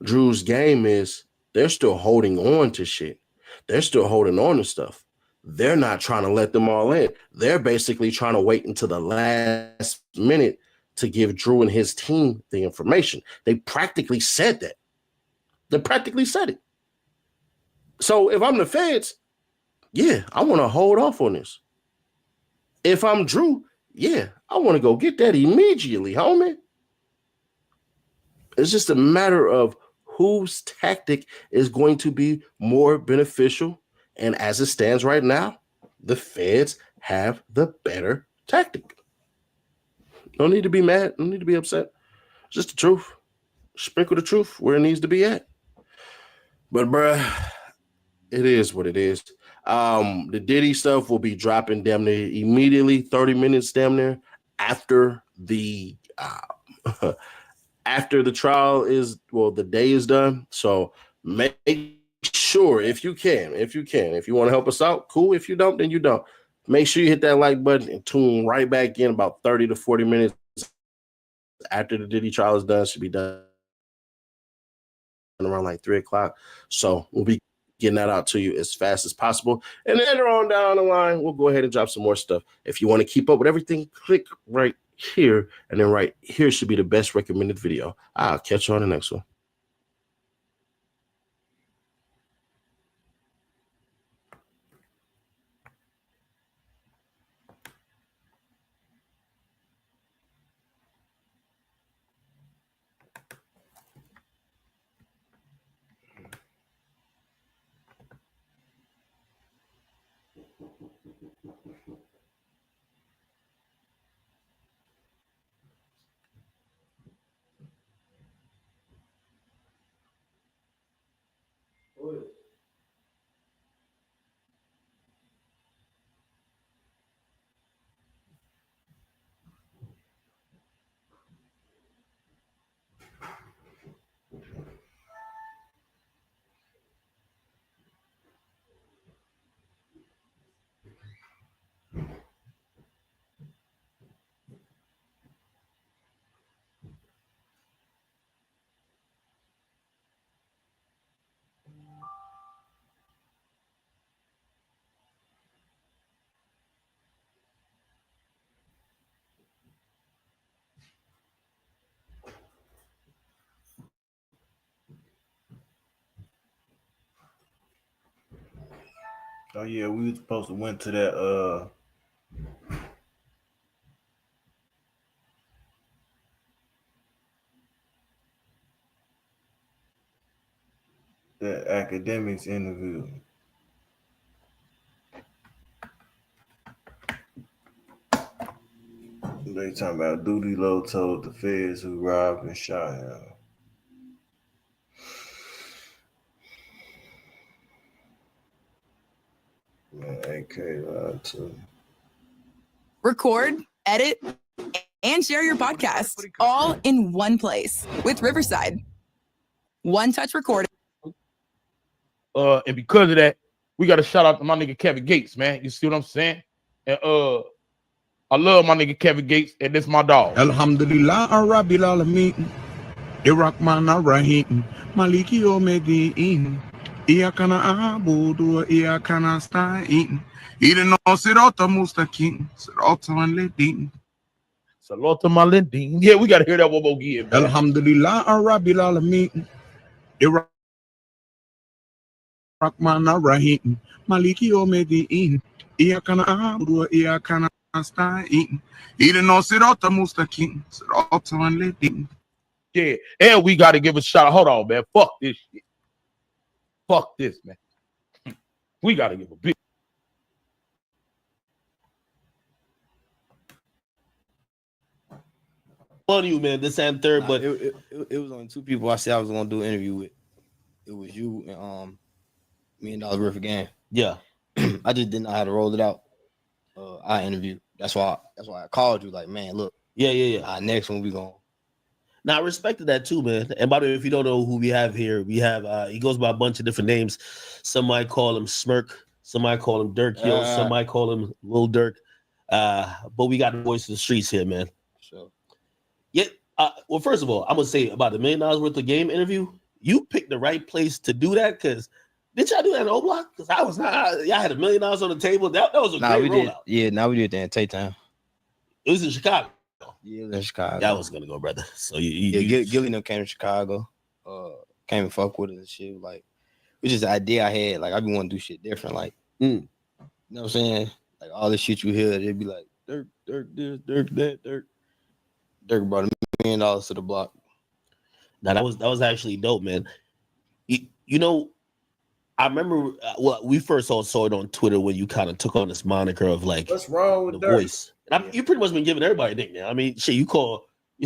Drew's game is they're still holding on to shit. They're still holding on to stuff. They're not trying to let them all in. They're basically trying to wait until the last minute to give Drew and his team the information. They practically said that. They practically said it. So if I'm the feds, yeah, I want to hold off on this. If I'm Drew, yeah, I want to go get that immediately, homie. It's just a matter of whose tactic is going to be more beneficial. And as it stands right now, the feds have the better tactic. No need to be mad. No need to be upset. It's just the truth. Sprinkle the truth where it needs to be at. But, bruh, it is what it is. The Diddy stuff will be dropping damn near immediately, 30 minutes damn near after the after the trial is, well, the day is done. So make sure if you want to help us out, cool. If you don't, then you don't. Make sure you hit that like button and tune right back in about 30 to 40 minutes after the Diddy trial is done. Should be done around like 3 o'clock. So we'll be getting that out to you as fast as possible. And later on down the line, we'll go ahead and drop some more stuff. If you want to keep up with everything, click right here. And then right here should be the best recommended video. I'll catch you on the next one. Oh yeah, we were supposed to went to that that academics interview. They talking about Doodie Low told the feds who robbed and shot him. Man, AK lied too. Record, edit, and share your podcast all in one place with Riverside. One touch recording. And because of that, we got to shout out to my nigga Kevin Gates, man. You see what I'm saying? And I love my nigga Kevin Gates, and this my dog. Alhamdulillah, Rabbil Alamin. Iraqman Arrahim. Maliki Omedin. Iyakana abudu, iyakana sta'in. Idin no sirota mustaqim. Sirota maledin. Salota Malendin. Yeah, we got to hear that one more again, man. Alhamdulillah, Rabbil Alamin. Iraqman Arrahim. Maliki Omedin. Iyakana abudu, iyakana sta'in. Idin no sirota mustaqim. Sirota maledin. Yeah, and we got to give a shout out. Hold on, man. Fuck this shit. Fuck this, man. We got to give a big. on you, man. This and third, but it was only 2 people I said I was gonna do an interview with. It was you and $1 million worth of game. Yeah. I just didn't know how to roll it out. I interviewed. That's why I called you. Like, man, look. Yeah. Next one we going. Now, I respected that too, man. And by the way, if you don't know who we have here, we have he goes by a bunch of different names. Some might call him Smirk, some might call him Durk Hill, some might call him Lil Durk. But we got the voice of the streets here, man. Sure. Yeah. Well, first of all, I'm gonna say about $1 million worth of game interview. You picked the right place to do that, because did y'all do that in O Block? Because I was not. Y'all had $1 million on the table. That was a great rollout. Yeah, now we did that in Tay-Town. It was in Chicago. Yeah, it was in Chicago. That was gonna go, brother. So Gilly and them came to Chicago. Came and fuck with us and shit. Like, which is the idea I had. Like, I be want to do shit different. Like, you know what I'm saying? Like, all this shit you hear, they'd be like, Durk, this, Durk, that, Durk. Durk brought $1 million to the block. Now that was actually dope, man. You know, I remember we first all saw it on Twitter when you kind of took on this moniker of like, what's wrong with the Durk? voice. And you pretty much been giving everybody a nickname. I mean, shit, you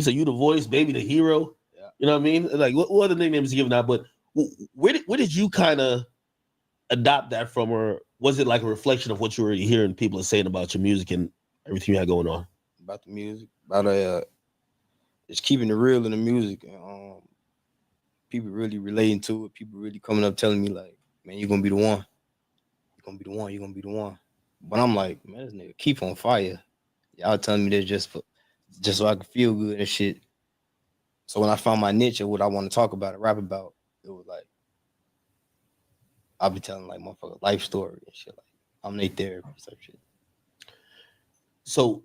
say you the voice, baby the hero. Yeah. You know what I mean? Like, what other nicknames you giving out? But where did you kind of adopt that from, or was it like a reflection of what you were hearing people are saying about your music and everything you had going on? About the music, about just keeping it real in the music, and people really relating to it. People really coming up telling me like, man, you're gonna be the one. You're gonna be the one. You're gonna be the one. But I'm like, man, this nigga keep on fire. Y'all telling me this just so I can feel good and shit. So when I found my niche of what I want to talk about and rap about, it was like, I'll be telling like motherfucker life story and shit. Like, I'm their therapist or shit. So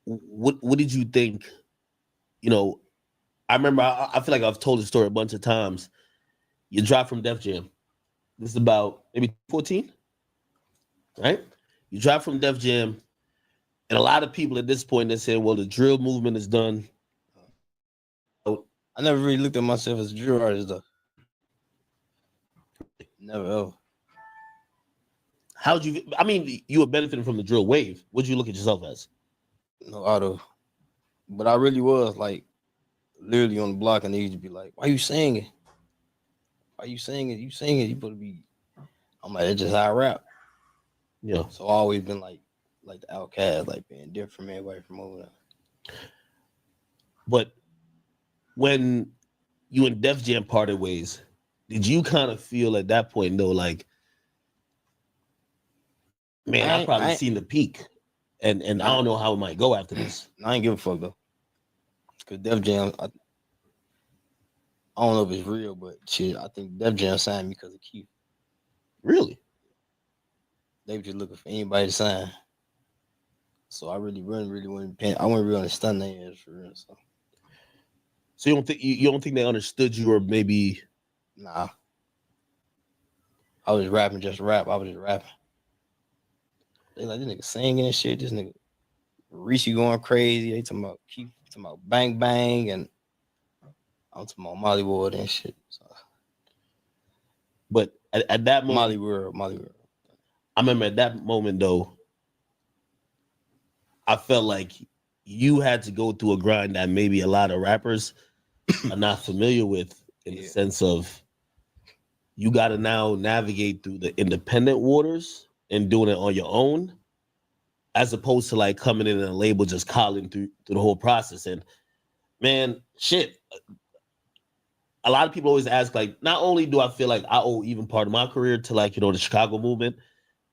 what did you think? You know, I remember, I feel like I've told the story a bunch of times. You dropped from Def Jam. This is about maybe 14, right? You dropped from Def Jam, and a lot of people at this point, they're saying, well, the drill movement is done. I never really looked at myself as a drill artist, though. Never ever. How'd you, I mean, you were benefiting from the drill wave. What'd you look at yourself as? No auto. But I really was like literally on the block, and they used to be like, why you singing? Why you singing? You singing, you supposed to be. I'm like, that's just how I rap. Yeah. So I always been like the outcast, like being different from everybody from over there. But when you and Def Jam parted ways, did you kind of feel at that point though, like, man, I've probably seen the peak, and I don't know how it might go after this. I ain't give a fuck though, cause Def Jam, I don't know if it's real, but shit, I think Def Jam signed me because of Keith. Really? They were just looking for anybody to sign. So I really wasn't paying. I wasn't really understand that for real. So you don't think they understood you, or maybe? Nah. I was rapping just rap. I was just rapping. They like, this nigga singing and shit. This nigga Reese going crazy. They talking about Keith, talking about Bang Bang, and I'm talking about Molly Ward and shit. So. But at that moment, Molly World. I remember at that moment though, I felt like you had to go through a grind that maybe a lot of rappers are not familiar with, in the sense of you got to now navigate through the independent waters and doing it on your own, as opposed to like coming in and a label just calling through the whole process. And man, shit, a lot of people always ask, like, not only do I feel like I owe even part of my career to, like, you know, the Chicago movement,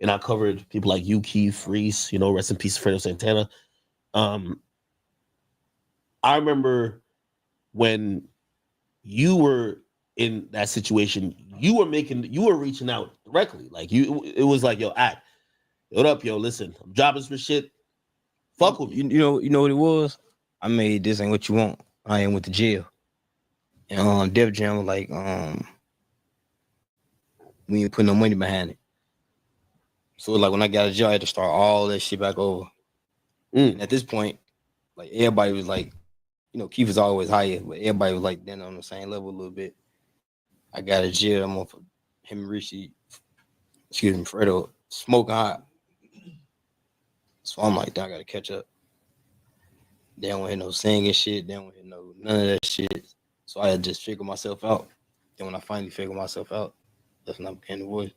and I covered people like you, Keith, Reese, you know, rest in peace, Fredo Santana. I remember when you were in that situation, you were reaching out directly. Like, it was like, yo, act. What up, yo, listen, I'm dropping some shit. Fuck with me. You know what it was? I made This Ain't What You Want. I Ain't With the Jail. And Def Jam was like, we ain't put no money behind it. So like when I got a job, I had to start all that shit back over. And at this point, like everybody was like, you know, Keith was always higher, but everybody was like then on the same level a little bit. I got a jail. I'm on for him and Richie, Fredo, smoking hot. So I'm like, I gotta catch up. They don't hear no singing shit. They don't hear none of that shit. So I had to just figure myself out. Then when I finally figured myself out, that's when I became the voice.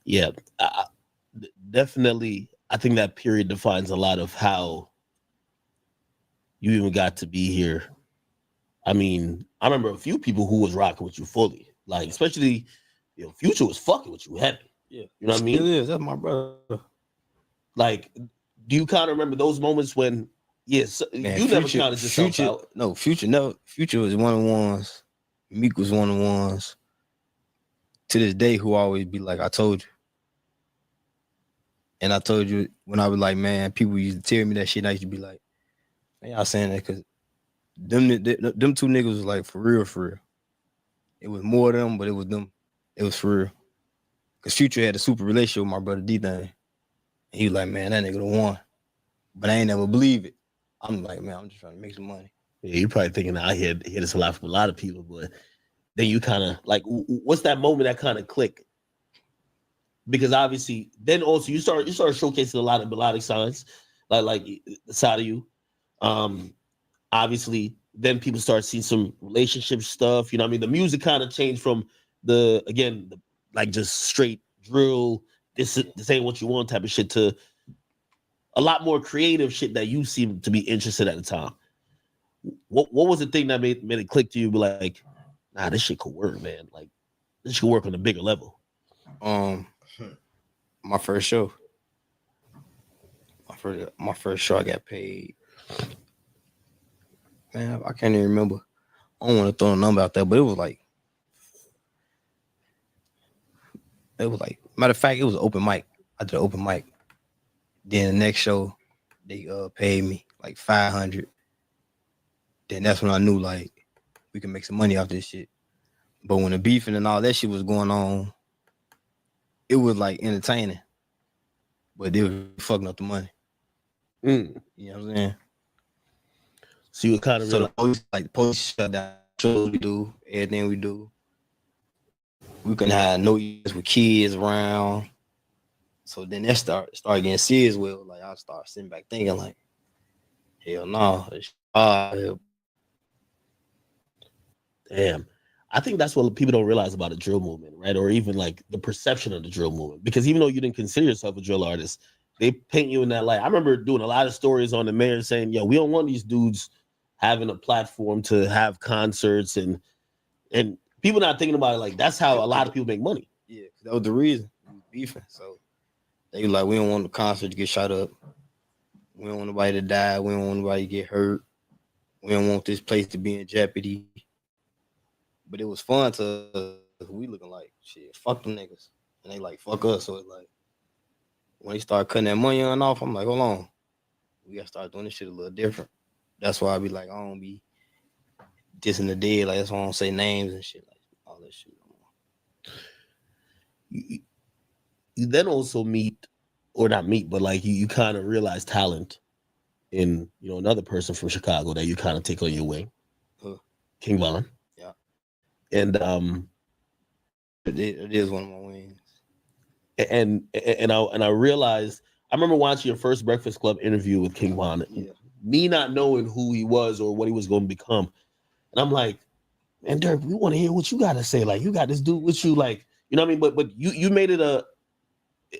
Yeah, definitely. I think that period defines a lot of how you even got to be here. I mean, I remember a few people who was rocking with you fully, like especially, Future was fucking with you heavy. Yeah, you know what I mean? It is. That's my brother. Like, do you kind of remember those moments when? Yes, Man, you never counted yourself out. No, Future never. Future was one of the ones. Meek was one of the ones. To this day, who always be like, "I told you." And I told you when I was like, man, people used to tell me that shit. And I used to be like, man, y'all saying that because them two niggas was like for real, for real. It was more of them, but it was them. It was for real. Because Future had a super relationship with my brother D-Thing. And he was like, man, that nigga the one. But I ain't never believe it. I'm like, man, I'm just trying to make some money. Yeah, you're probably thinking I hear this a lot from a lot of people, but then you kind of like, what's that moment that kind of click? Because obviously, then also you start showcasing a lot of melodic signs, like the side of you. Obviously, then people start seeing some relationship stuff. You know what I mean? The music kind of changed from like just straight drill, this ain't what you want type of shit, to a lot more creative shit that you seem to be interested at the time. What was the thing that made it click to you? Be like, nah, this shit could work, man. Like, this could work on a bigger level. My first show. My first show, I got paid. Man, I can't even remember. I don't want to throw a number out there, but it was like, matter of fact, it was an open mic. I did an open mic. Then the next show, they paid me like $500. Then that's when I knew like we can make some money off this shit. But when the beefing and all that shit was going on, it was like entertaining, but they were fucking up the money. You know what I'm saying? So you were kind of the police shut down shows we do, everything we do. We couldn't have no use with kids around. So then that started getting serious. Well, like I started sitting back thinking like, hell no, damn. I think that's what people don't realize about the drill movement, right? Or even like the perception of the drill movement. Because even though you didn't consider yourself a drill artist, they paint you in that light. I remember doing a lot of stories on the mayor saying, yo, we don't want these dudes having a platform to have concerts and people not thinking about it like that's how a lot of people make money. Yeah, that was the reason. We was beefing. So they were like, we don't want the concert to get shot up. We don't want nobody to die. We don't want nobody to get hurt. We don't want this place to be in jeopardy. But it was fun to we looking like shit, fuck them niggas. And they like fuck us. So it's like when they start cutting that money on off, I'm like, hold on. We gotta start doing this shit a little different. That's why I be like, I don't be dissing the dead. Like that's why I don't say names and shit, like all that shit. You then also meet, or not meet, but like you kind of realize talent in another person from Chicago that you kind of take on your wing. King Von. Yeah. And it is one of my wings. And I realized, I remember watching your first Breakfast Club interview with King Von. Yeah. Me not knowing who he was or what he was going to become. And I'm like, man, Durk, we want to hear what you got to say. Like, you got this dude with you, like, you know what I mean? But you made it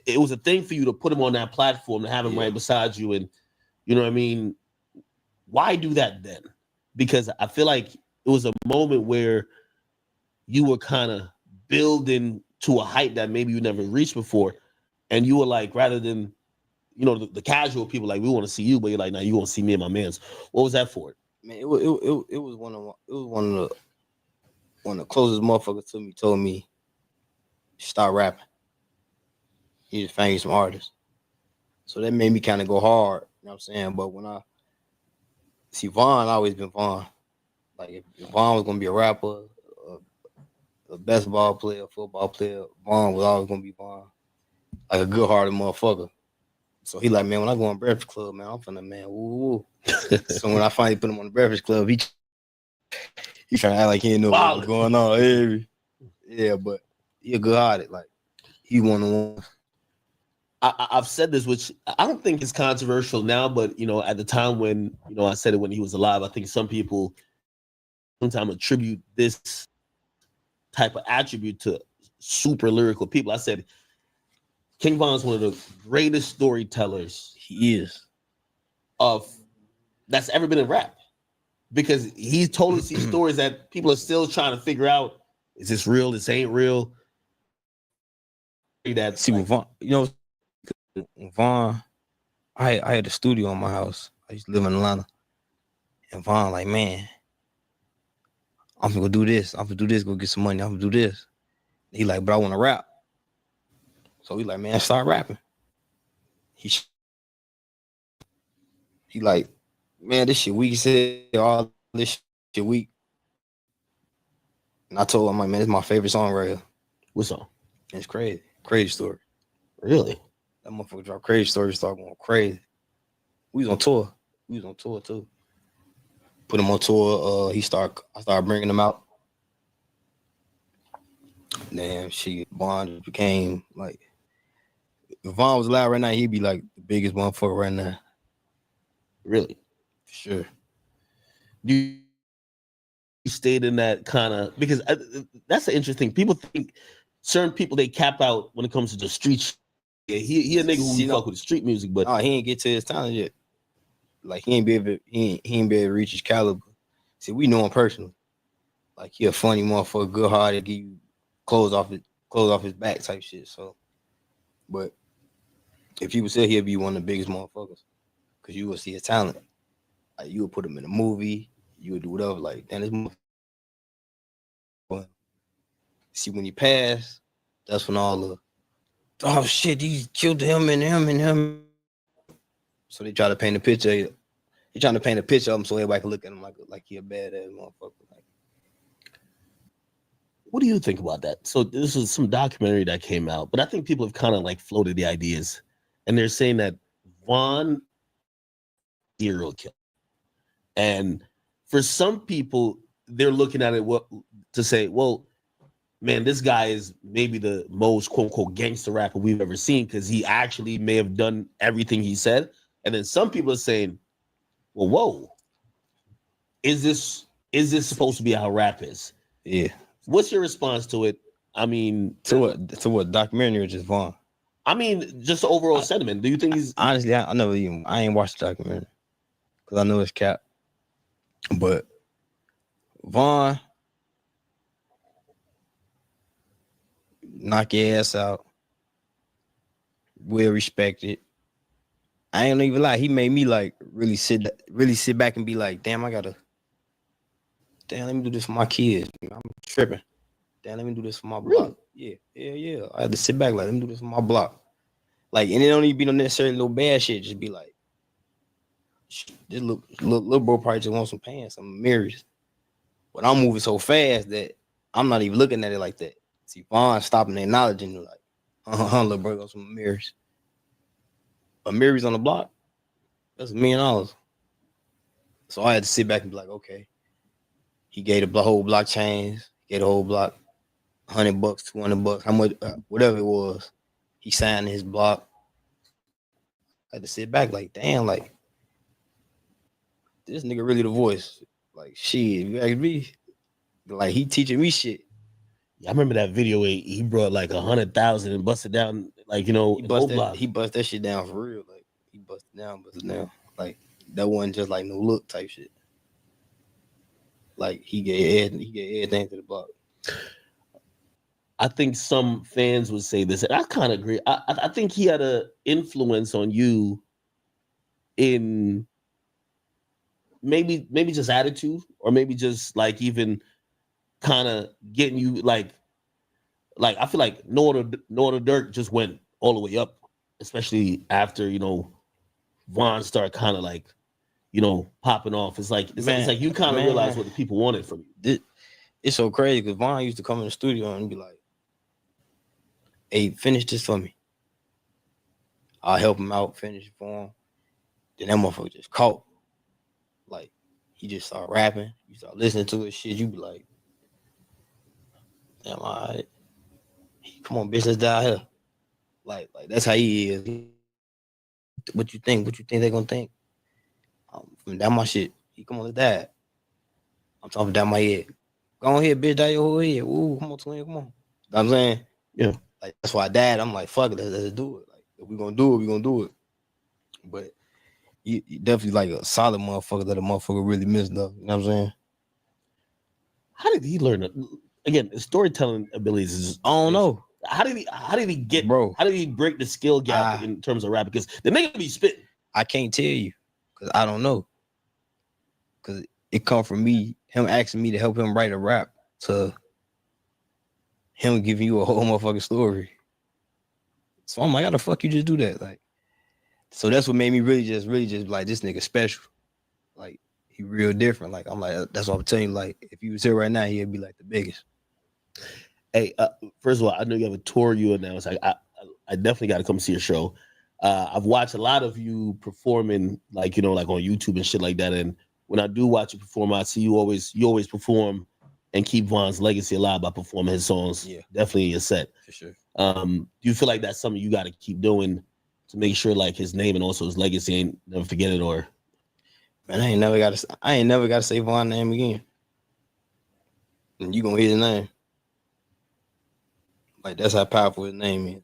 it was a thing for you to put him on that platform, to have him right beside you. And, you know what I mean? Why do that then? Because I feel like it was a moment where you were kind of building to a height that maybe you never reached before. And you were like, rather than, the casual people, like, we want to see you, but you're like, nah, you want to see me and my mans. What was that for? Man, it was one of the closest motherfuckers to me told me, start rapping. You just find you some artists. So that made me kind of go hard, you know what I'm saying? But when I see Von, I always been Von. Like if Von was gonna be a rapper, a basketball player, a football player, Von was always gonna be Von. Like a good-hearted motherfucker. So he like, man, when I go on Breakfast Club, man, I'm finna, man, woo. So when I finally put him on the Breakfast Club, he trying to act like he didn't know what was going on. Yeah, but he a good-hearted. Like, he one of the ones. I've said this, which I don't think is controversial now, but at the time when I said it when he was alive, I think some people sometimes attribute this type of attribute to super lyrical people. I said King Von is one of the greatest storytellers He is. of that's ever been in rap, because he told us these stories that people are still trying to figure out: is this real? This ain't real. That See, with Von, Von, I had a studio in my house. I used to live in Atlanta, and Von like, man, I'm gonna go do this. I'm gonna do this. Go get some money. I'm gonna do this. He like, but I want to rap. So he like, man, start rapping. He like, man, this shit weak. He said all this shit weak. And I told him, like, man, it's my favorite song right here. What song? It's crazy. Crazy story. Really? That motherfucker dropped Crazy Story, started going crazy. We was on tour. We was on tour too. Put him on tour. I started bringing him out. Damn, Von became like, if Von was alive right now, he'd be like the biggest motherfucker right now. Really? For sure. Do you stayed in that kind of, because that's an interesting. People think certain people they cap out when it comes to the street. Yeah, he a nigga who fuck with the street music, but he ain't get to his talent yet. Like he ain't be able to reach his caliber. See, we know him personally. Like he a funny motherfucker, good hearted, give you clothes off his back type shit. So, but if people say he'll be one of the biggest motherfuckers, because you will see his talent. Like you would put him in a movie, you would do whatever. Like, damn, this motherfucker. See, when he passed, that's when all the, oh shit, he killed him and him and him. So they try to paint a picture. They trying to paint a picture of him so everybody can look at him like he a badass motherfucker. Like, what do you think about that? So this is some documentary that came out, but I think people have kind of like floated the ideas, and they're saying that Von serial killer, and for some people they're looking at it to say, well, man, this guy is maybe the most quote unquote gangster rapper we've ever seen because he actually may have done everything he said. And then some people are saying, well, whoa, is this supposed to be how rap is? Yeah. What's your response to it? I mean, to what documentary or just Von? I mean, just the overall sentiment. Do you think he's honestly? I ain't watched the documentary because I know it's cap. But Von, knock your ass out. Well respected. I ain't even lie. He made me like really sit back and be like, damn, let me do this for my kids. I'm tripping. Damn, let me do this for my block. Yeah. I had to sit back like, let me do this for my block. Like, and it don't even be no necessarily no bad shit. Just be like, this little bro probably just wants some pants, some mirrors. But I'm moving so fast that I'm not even looking at it like that. See, Von stopping and acknowledging like, little bro got some mirrors. But mirrors on the block, that's $1 million. So I had to sit back and be like, okay. He gave the whole block chains, gave the whole block $100, $200, how much, whatever it was. He signed his block. I had to sit back like, damn, like, this nigga really the voice. Like, shit, if you ask me, like, he teaching me shit. I remember that video where he brought like 100,000 and busted down, like, he bust that shit down for real. Like, he busted down. Like, that wasn't just like no look type shit. Like, he gave everything to the block. I think some fans would say this, and I kind of agree. I think he had an influence on you in maybe just attitude, or maybe just like even kind of getting you like I feel like No Order Durk just went all the way up, especially after Von started kind of like popping off. It's like you kind of realize what the people wanted from you. It's so crazy because Von used to come in the studio and be like, hey, finish this for me. I'll help him out, finish it for him. Then that motherfucker just caught. Like, he just started rapping. You start listening to his shit, you be like, damn, all right. Come on, bitch, let's die here. Like that's how he is. What you think? What you think they gonna think? From down my shit. He come on his dad. I'm talking down my head. Go on here, bitch. Down your whole head. Ooh, come on, twin. Come on. You know what I'm saying? Yeah. Like that's why dad. I'm like, fuck it. Let's do it. Like if we gonna do it, we gonna do it. But you definitely like a solid motherfucker that a motherfucker really missed though. You know what I'm saying? How did he learn it? Again, his storytelling abilities is I don't know. How did he get, bro? How did he break the skill gap in terms of rap? Because the nigga be spitting. I can't tell you because I don't know. Because it come from me, him asking me to help him write a rap to him giving you a whole motherfucking story. So I'm like, how the fuck you just do that? Like, so that's what made me really just like this nigga special. Like he real different. Like I'm like, that's what I'm telling you. Like if he was here right now, he'd be like the biggest. Hey, first of all, I know you have a tour you announced. I definitely got to come see your show. I've watched a lot of you performing, like, you know, like on YouTube and shit like that. And when I do watch you perform, I see you always perform and keep Von's legacy alive by performing his songs. Yeah, definitely in your set. For sure. Do you feel like that's something you got to keep doing to make sure like his name and also his legacy ain't never forget it? Or man, I ain't never got to say Von's name again. And you gonna hear his name. Like that's how powerful his name is.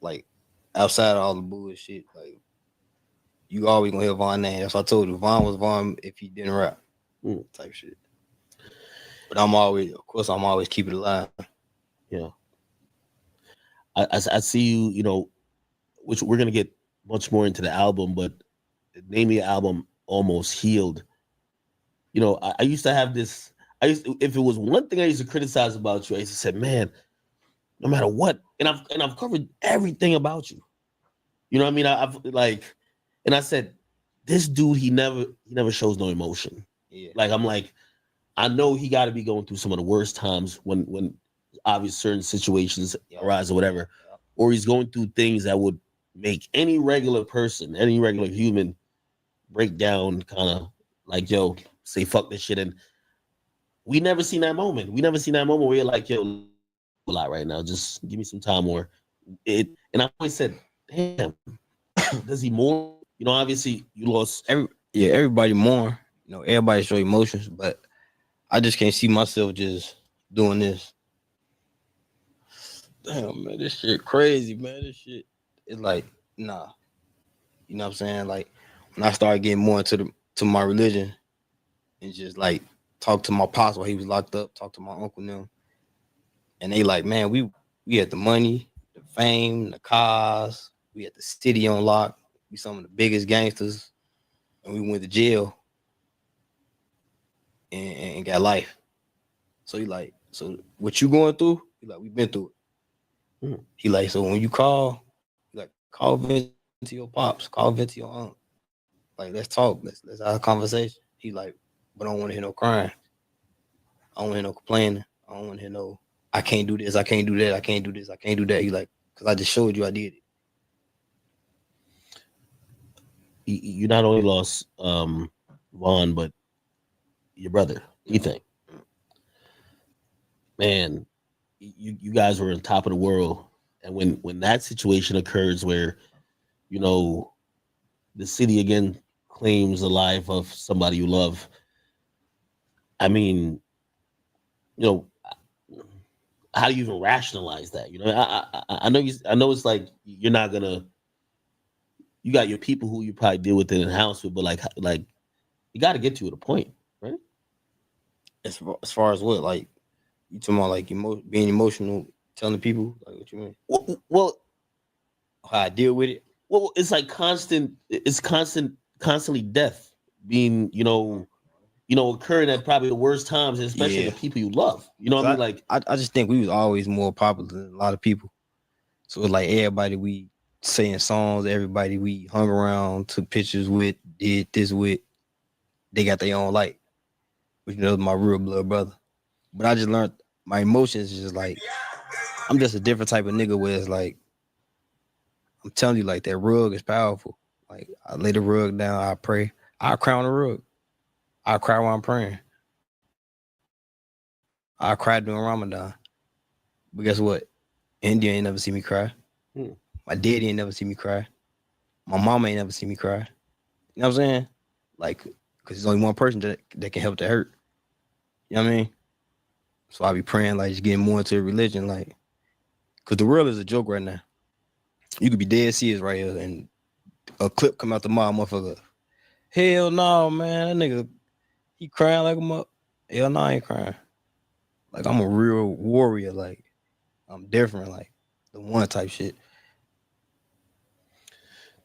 Like outside of all the bullshit, like you always gonna hear Von's name. That's what I told you. Von was Von if he didn't rap. Type shit. But I'm always keep it alive. Yeah. I see you, you know, which we're gonna get much more into the album, but the name of your album, Almost Healed. You know, I used to have this. If it was one thing I used to criticize about you, I used to say, man, no matter what, and I've covered everything about you. You know what I mean? I said, this dude, he never shows no emotion. Yeah. Like I'm like, I know he got to be going through some of the worst times when obvious certain situations arise or whatever, or he's going through things that would make any regular person, any regular human break down, kind of like, yo, say fuck this shit. And we never seen that moment. We never seen that moment where you're like, yo, a lot right now. Just give me some time or it. And I always said, damn, does he mourn? You know, obviously you lost everybody mourn. You know, everybody show emotions, but I just can't see myself just doing this. Damn, man, this shit crazy, man. This shit is like, nah. You know what I'm saying? Like when I started getting more into my religion and just like talk to my pops while he was locked up, talk to my uncle and them. And they like, man, we had the money, the fame, the cars, we had the city on lock, we some of the biggest gangsters, and we went to jail and got life. So he like, so what you going through? He like, we've been through it. He like, so when you call, like, call vent to your pops, call vent to your aunt. Like, let's talk. Let's have a conversation. He like, but I don't want to hear no crying. I don't want to hear no complaining. I don't want to hear no, I can't do this, I can't do that, I can't do this, I can't do that. He like, because I just showed you I did it. You not only lost Von, but your brother, Ethan. Man, you guys were on top of the world. And when that situation occurs where, you know, the city again claims the life of somebody you love, I mean, you know, how do you even rationalize that? You know, I know it's like you're not gonna. You got your people who you probably deal with in the house with, but like you got to get to a point, right? As far as what, like you talking about, like being emotional, telling people, like what you mean? Well, how I deal with it. Well, it's like constantly death being, you know, occurring at probably the worst times, especially the people you love. You know what I mean? Like, I just think we was always more popular than a lot of people. So it's like everybody we saying songs, everybody we hung around, took pictures with, did this with, they got their own light, which you know my real blood brother. But I just learned my emotions is just like, I'm just a different type of nigga where it's like, I'm telling you, like that rug is powerful. Like I lay the rug down, I pray, I cry on the rug. I cry while I'm praying. I cried during Ramadan. But guess what? India ain't never see me cry. My daddy ain't never see me cry. My mama ain't never see me cry. You know what I'm saying? Like, because there's only one person that can help the hurt. You know what I mean? So I be praying, like, just getting more into religion, like, because the world is a joke right now. You could be dead serious right here, and a clip come out the mouth, motherfucker. Hell no, man. That nigga, he crying like a mother. Hell no, I ain't crying. Like, I'm a real warrior. Like, I'm different. Like, the one type shit.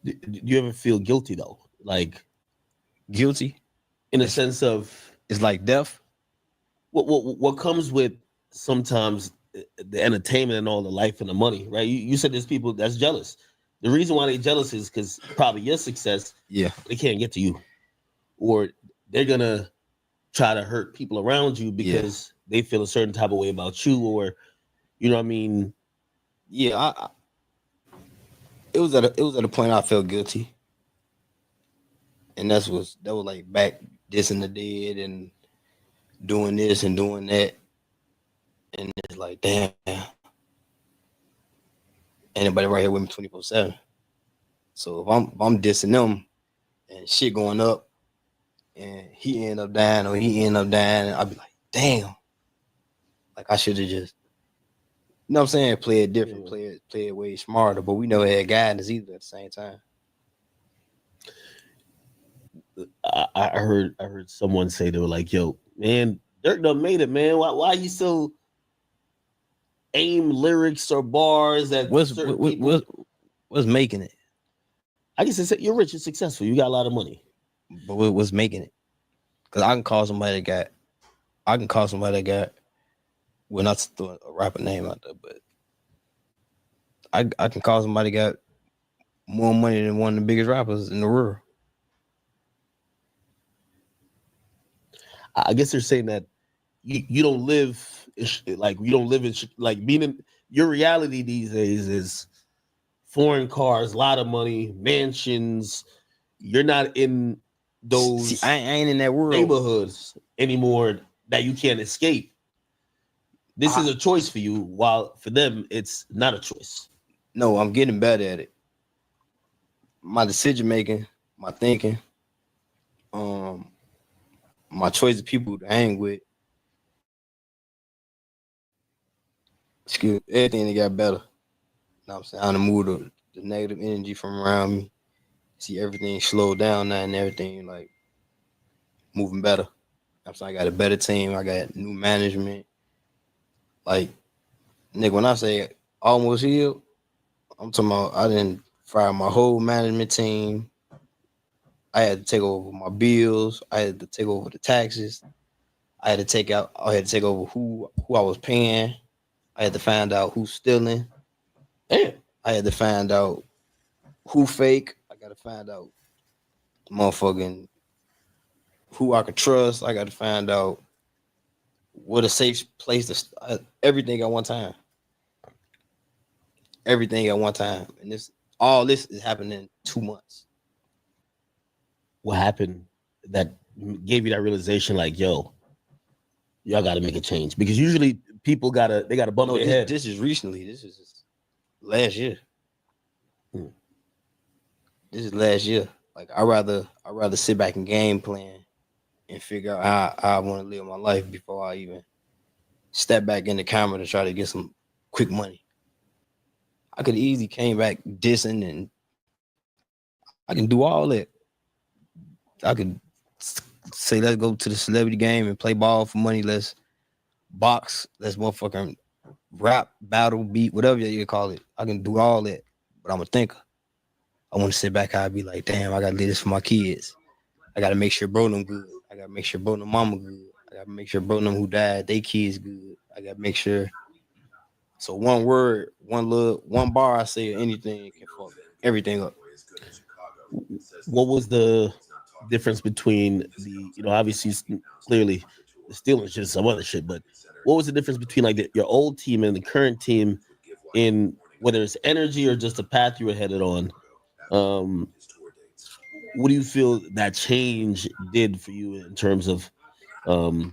Do you ever feel guilty though? Like Guilty? in a sense of It's like death? what comes with sometimes the entertainment and all the life and the money, right? You said there's people that's jealous. The reason why they jealous is because probably your success, Yeah. they can't get to you, or they're gonna try to hurt people around you because they feel a certain type of way about you, or you know what I mean? Yeah, it was at a point I felt guilty, and that was like back dissing the dead and doing this and doing that, and it's like, damn, anybody right here with me 24/7. So if I'm dissing them and shit going up, and he end up dying or he end up dying, I'd be like, damn, like I should have just, you know what I'm saying, play it different, play it way smarter. But we never had guidance either at the same time. I heard someone say, they were like, yo, man, Durk done made it, man. Why you so aim lyrics or bars at What's making it? I guess it's you're rich and successful. You got a lot of money. But what's making it? Because I can call somebody that got, well, not to throw a rapper name out there, but I can call somebody got more money than one of the biggest rappers in the world. I guess they're saying that you don't live like you don't live in like meaning your reality these days is foreign cars, a lot of money, mansions. You're not in those I ain't in that world neighborhoods anymore that you can't escape. This is a choice for you, while for them it's not a choice. No, I'm getting better at it. My decision making, my thinking, my choice of people to hang with, everything that got better. You know what I'm saying? I done moved the negative energy from around me. See everything slow down now and everything like moving better. You know what I'm saying? I got a better team. I got new management. Like, nigga, when I say almost healed, I'm talking about I didn't fire my whole management team. I had to take over my bills. I had to take over the taxes. I had to take over who I was paying. I had to find out who's stealing. Damn. I had to find out who fake. I got to find out motherfucking who I could trust. I got to find out what a safe place to everything at one time. Everything at one time. And all this is happening in 2 months. What happened that gave you that realization, like, yo, y'all got to make a change? Because usually people gotta bump their head. This is recently. This is last year. This is last year. Like I rather sit back and game plan and figure out how I want to live my life before I even step back in the camera to try to get some quick money. I could easily came back dissing, and I can do all that. I could say, let's go to the celebrity game and play ball for money. Let's box. Let's motherfucking rap, battle, beat, whatever you call it. I can do all that, but I'm a thinker. I want to sit back. I'd be like, damn, I got to do this for my kids. I got to make sure bro them good. I got to make sure bro them mama good. I got to make sure bro them who died, they kids good. I got to make sure. So one word, one bar I say or anything can fuck everything up. What was the difference between obviously clearly the stealing shit is some other shit, but what was the difference between like your old team and the current team in whether it's energy or just the path you were headed on? What do you feel that change did for you in terms of better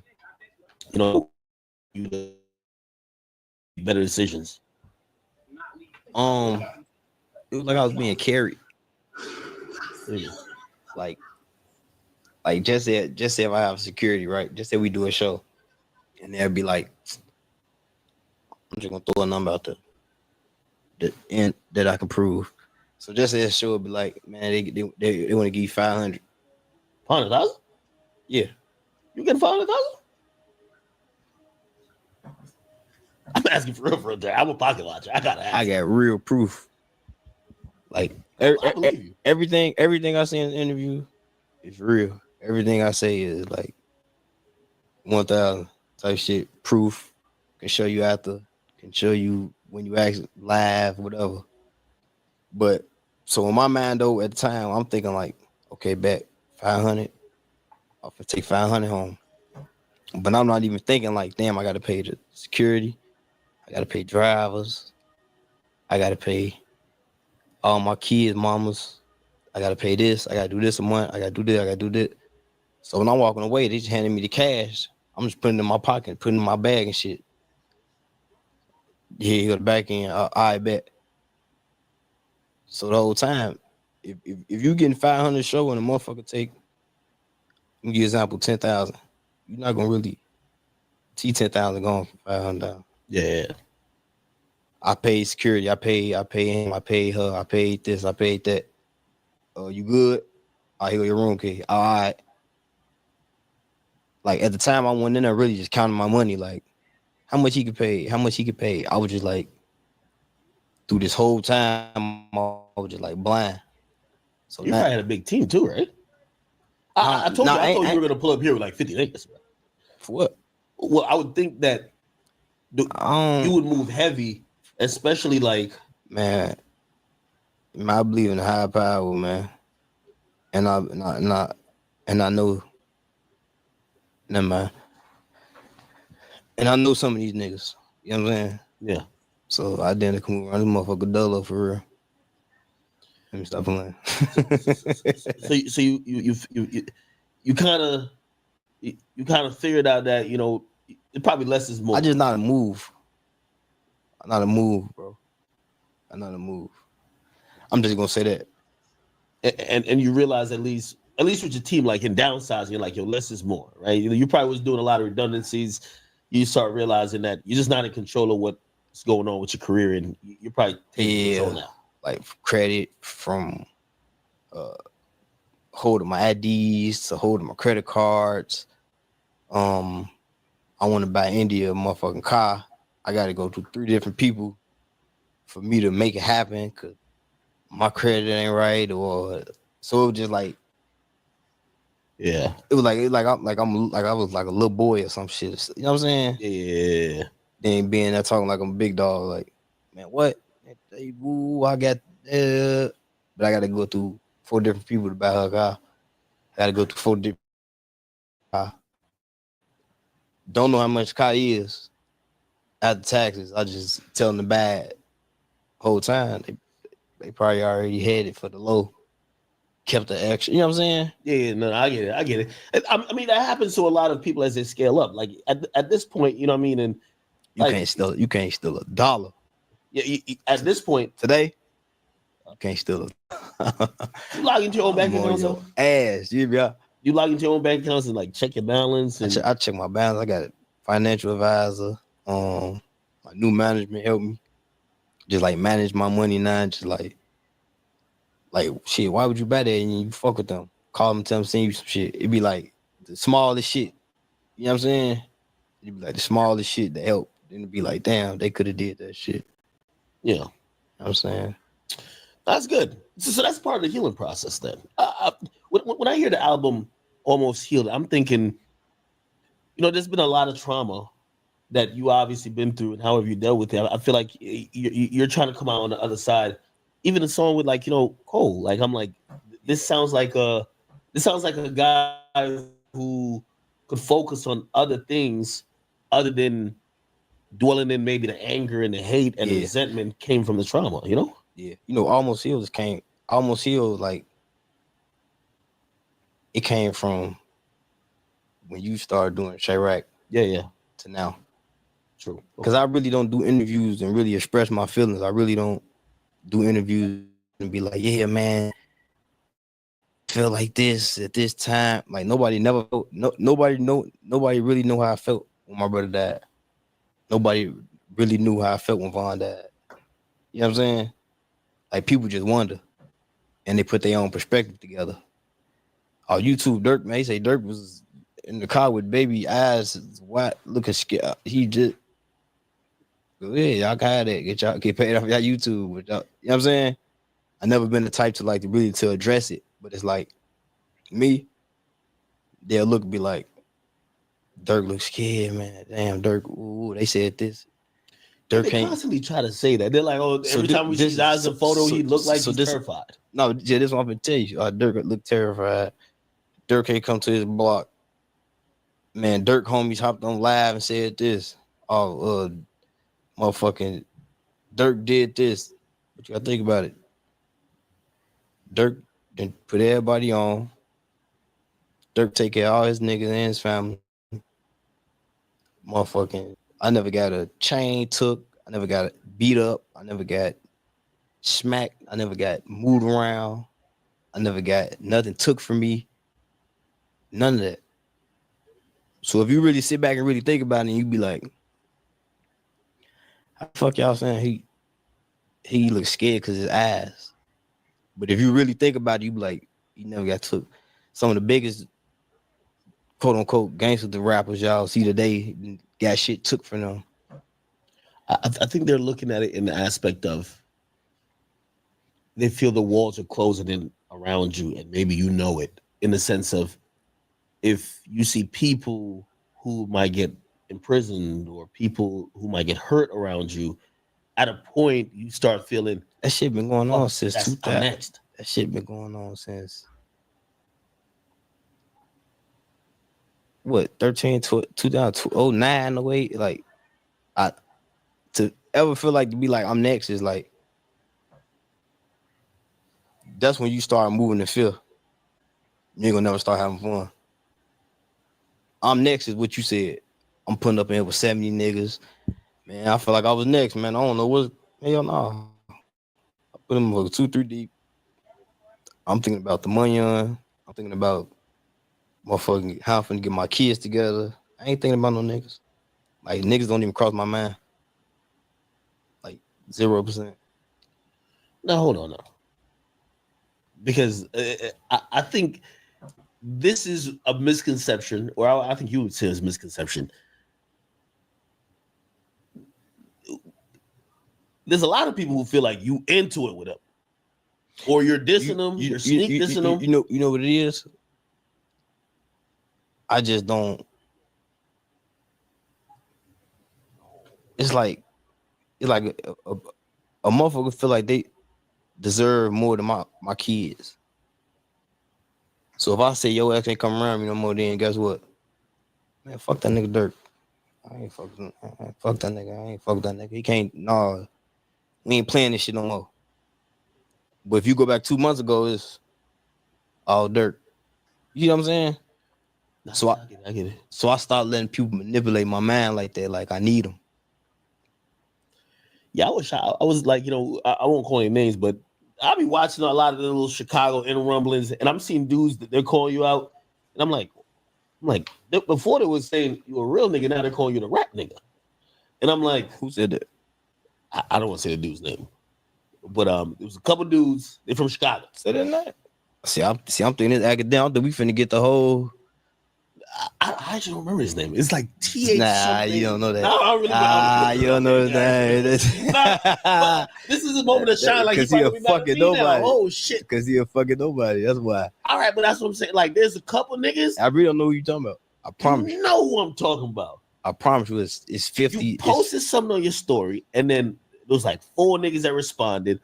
decisions? It it was like I was being carried. Like just say if I have security, right? Just say we do a show, and they'll be like, I'm just gonna throw a number out there that I can prove. So just say a show would be like, man, they want to give you 500. 500,000? Yeah. You get 500,000? I'm asking for real, Jack. I'm a pocket watcher. I gotta ask. I got real proof. Like I believe you. everything I say in the interview is real. Everything I say is like 1,000 type shit. Proof. Can show you after. Can show you when you act live, whatever. But so in my mind though, at the time, I'm thinking like, okay, bet 500. I'll take 500 home. But I'm not even thinking like, damn, I gotta pay the security. I gotta pay drivers. I gotta pay all my kids' mamas. I gotta pay this. I gotta do this a month. I gotta do this. I gotta do this. So when I'm walking away, they just handing me the cash. I'm just putting it in my pocket, putting it in my bag and shit. Yeah, you go to back in. I bet. So the whole time, if you getting 500 show and a motherfucker take, let me give you an example, 10,000. You're not gonna really see 10,000 going for 500. Yeah. I paid security. I paid him. I paid her. I paid this. I paid that. You good? I hear your room key. All right. Like at the time, I went in there really just counting my money. Like how much he could pay. How much he could pay. I was just like through this whole time, I was just like blind. So you probably had a big team too, right? I told you, I thought you were gonna pull up here with like 50 niggas. For what? Well, I would think that you would move heavy, especially like man. I believe in high power, man, and I know, never mind. And I know some of these niggas. You know what I'm saying? Yeah. So I didn't come around this motherfucker Dolo for real. Let me stop playing. So you kind of figured out that it probably less is more. I just not a move. I'm not a move, bro. I'm not a move. I'm just gonna say that. And you realize at least with your team, like in downsizing, you're like, yo, less is more, right? You probably was doing a lot of redundancies. You start realizing that you're just not in control of what's going on with your career, and you're probably taking control now. Like credit from holding my IDs to holding my credit cards. I want to buy India a motherfucking car. I got to go to 3 different people for me to make it happen because my credit ain't right, or so it was just like, yeah, it was like I was like a little boy or some shit. You know what I'm saying? Yeah. Then being there talking like I'm a big dog, like, man, what? Hey, woo, I got, but I got to go through 4 different people to buy her car. I got to go through 4 different car. Don't know how much car is after taxes. I just tell them to buy it whole time. They probably already had it for the low. Kept the extra. You know what I'm saying? Yeah, no, I get it. I mean, that happens to a lot of people as they scale up. Like at this point, you know what I mean? And you can't steal $1. Yeah, at this point today, you can't steal you log into your own bank account. You log into your own bank accounts and like check your balance. And I check my balance. I got a financial advisor. My new management helped me just like manage my money now. Just like shit. Why would you buy that and you fuck with them? Call them, tell them, send you some shit. It'd be like the smallest shit. You know what I'm saying? It'd be like the smallest shit that help. Then it'd be like, damn, they could have did that shit. Yeah. You know what I'm saying? That's good. So that's part of the healing process then. When I hear the album Almost Healed, I'm thinking, there's been a lot of trauma that you obviously been through, and however you dealt with it. I feel like you're trying to come out on the other side. Even a song with like, Cole, like I'm like, this sounds like a guy who could focus on other things other than dwelling in maybe the anger and the hate and the resentment came from the trauma, Yeah. Almost Healed, like it came from when you started doing Chirac. Yeah. To now. True. Because I really don't do interviews and really express my feelings. I really don't do interviews and be like, yeah, man, feel like this at this time. Like nobody really knew how I felt when my brother died. Nobody really knew how I felt when Vaughn died. You know what I'm saying? Like people just wonder, and they put their own perspective together. Oh, YouTube Durk, man. He say Durk was in the car with baby eyes, white, looking scared. He just, yeah, y'all can have that. Get paid off y'all YouTube. Y'all, you know what I'm saying? I never been the type to like to really to address it, but it's like me. They'll look and be like, Durk looks scared, man. Damn, Durk. Ooh, they said this. Durk They constantly try to say that. They're like, oh, every time we see his eyes in photo, he look like he's terrified. No, yeah, this is what I'm gonna tell you. Durk look terrified. Durk can't come to his block. Man, Durk homies hopped on live and said this. Oh, motherfucking Durk did this. But you gotta think about it. Durk then put everybody on. Durk take care of all his niggas and his family. Motherfucking, I never got a chain took. I never got beat up. I never got smacked. I never got moved around. I never got nothing took from me. None of that. So if you really sit back and really think about it, and you be like, how the fuck y'all saying he looks scared because his eyes? But if you really think about it, you be like, he never got took. Some of the biggest quote unquote gangsters, the rappers y'all see today got shit took from them. I think they're looking at it in the aspect of they feel the walls are closing in around you, and maybe you know it, in the sense of if you see people who might get imprisoned or people who might get hurt around you, at a point you start feeling that shit been going on since 2000. Next. That shit been going on since what 13 to 2009 away. Like to ever feel like to be like I'm next is like that's when you start moving in fear. You ain't gonna never start having fun. I'm next is what you said. I'm putting up in here with 70 niggas. Man, I feel like I was next, man. I don't know what. Hell no. I put them like 2-3 deep. I'm thinking about the money on. I'm thinking about motherfucking how I'm finna get my kids together. I ain't thinking about no niggas. Like niggas don't even cross my mind. Like 0%. No, hold on now. Because I think this is a misconception, or I think you would say it's a misconception. There's a lot of people who feel like you into it with them, or you're dissing them, you're sneak dissing them. You know what it is? I just don't. It's like a motherfucker feel like they deserve more than my kids. So if I say your ex ain't come around me no more, then guess what? Man, fuck that nigga Durk. I ain't fuck that nigga. I ain't fuck that nigga. He can't. Nah, we ain't playing this shit no more. But if you go back 2 months ago, it's all Durk. You know what I'm saying? So I get it. So I start letting people manipulate my mind like that. Like I need them. Yeah, I wish I was like, I won't call any names, but I'll be watching a lot of the little Chicago inner rumblings, and I'm seeing dudes that they're calling you out, and I'm like, before they was saying you a real nigga, now they're calling you the rap nigga, and I'm like, who said that? I don't want to say the dude's name, but it was a couple dudes. They're from Chicago. Said it not. See, I'm thinking it's academic. We finna get the whole. I actually don't remember his name. It's like TH. Nah, something. You don't know that. No, I really you don't know his name. This is a moment of shine. Like because he a fucking nobody. Oh shit. Because he a fucking nobody. That's why. All right, but that's what I'm saying. Like, there's a couple niggas. I really don't know who you're talking about. I promise. You know who I'm talking about. I promise you, it's 50. You posted something on your story, and then there was like 4 niggas that responded,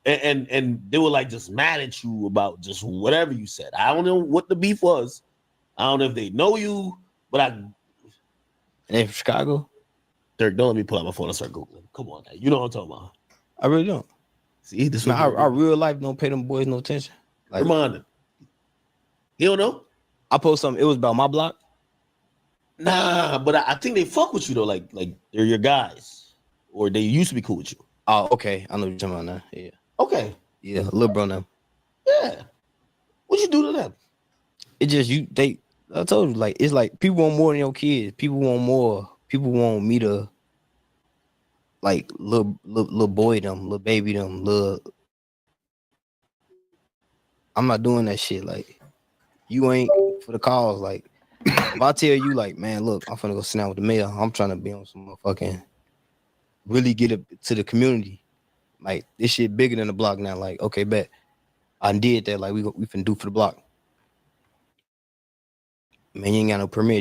and they were like just mad at you about just whatever you said. I don't know what the beef was. I don't know if they know you, but And they from Chicago? Durk, don't let me pull out my phone and start Googling. Come on, now. You know what I'm talking about. I really don't. See, this our real life don't pay them boys no attention. Like, remind him. You don't know? I post something. It was about my block. Nah, but I think they fuck with you though. Like they're your guys, or they used to be cool with you. Oh, okay. I know what you're talking about now. Yeah. Okay. Yeah, little bro now. Yeah. What you do to them? It just I told you, like, it's like people want more than your kids. People want more. People want me to like little boy them, little baby them, I'm not doing that shit. Like, you ain't for the cause. Like, if I tell you, like, man, look, I'm finna go sit down with the mayor. I'm trying to be on some motherfucking really get it to the community. Like, this shit bigger than the block now. Like, okay, bet I did that. Like, we finna do for the block. Man, you ain't got no permit.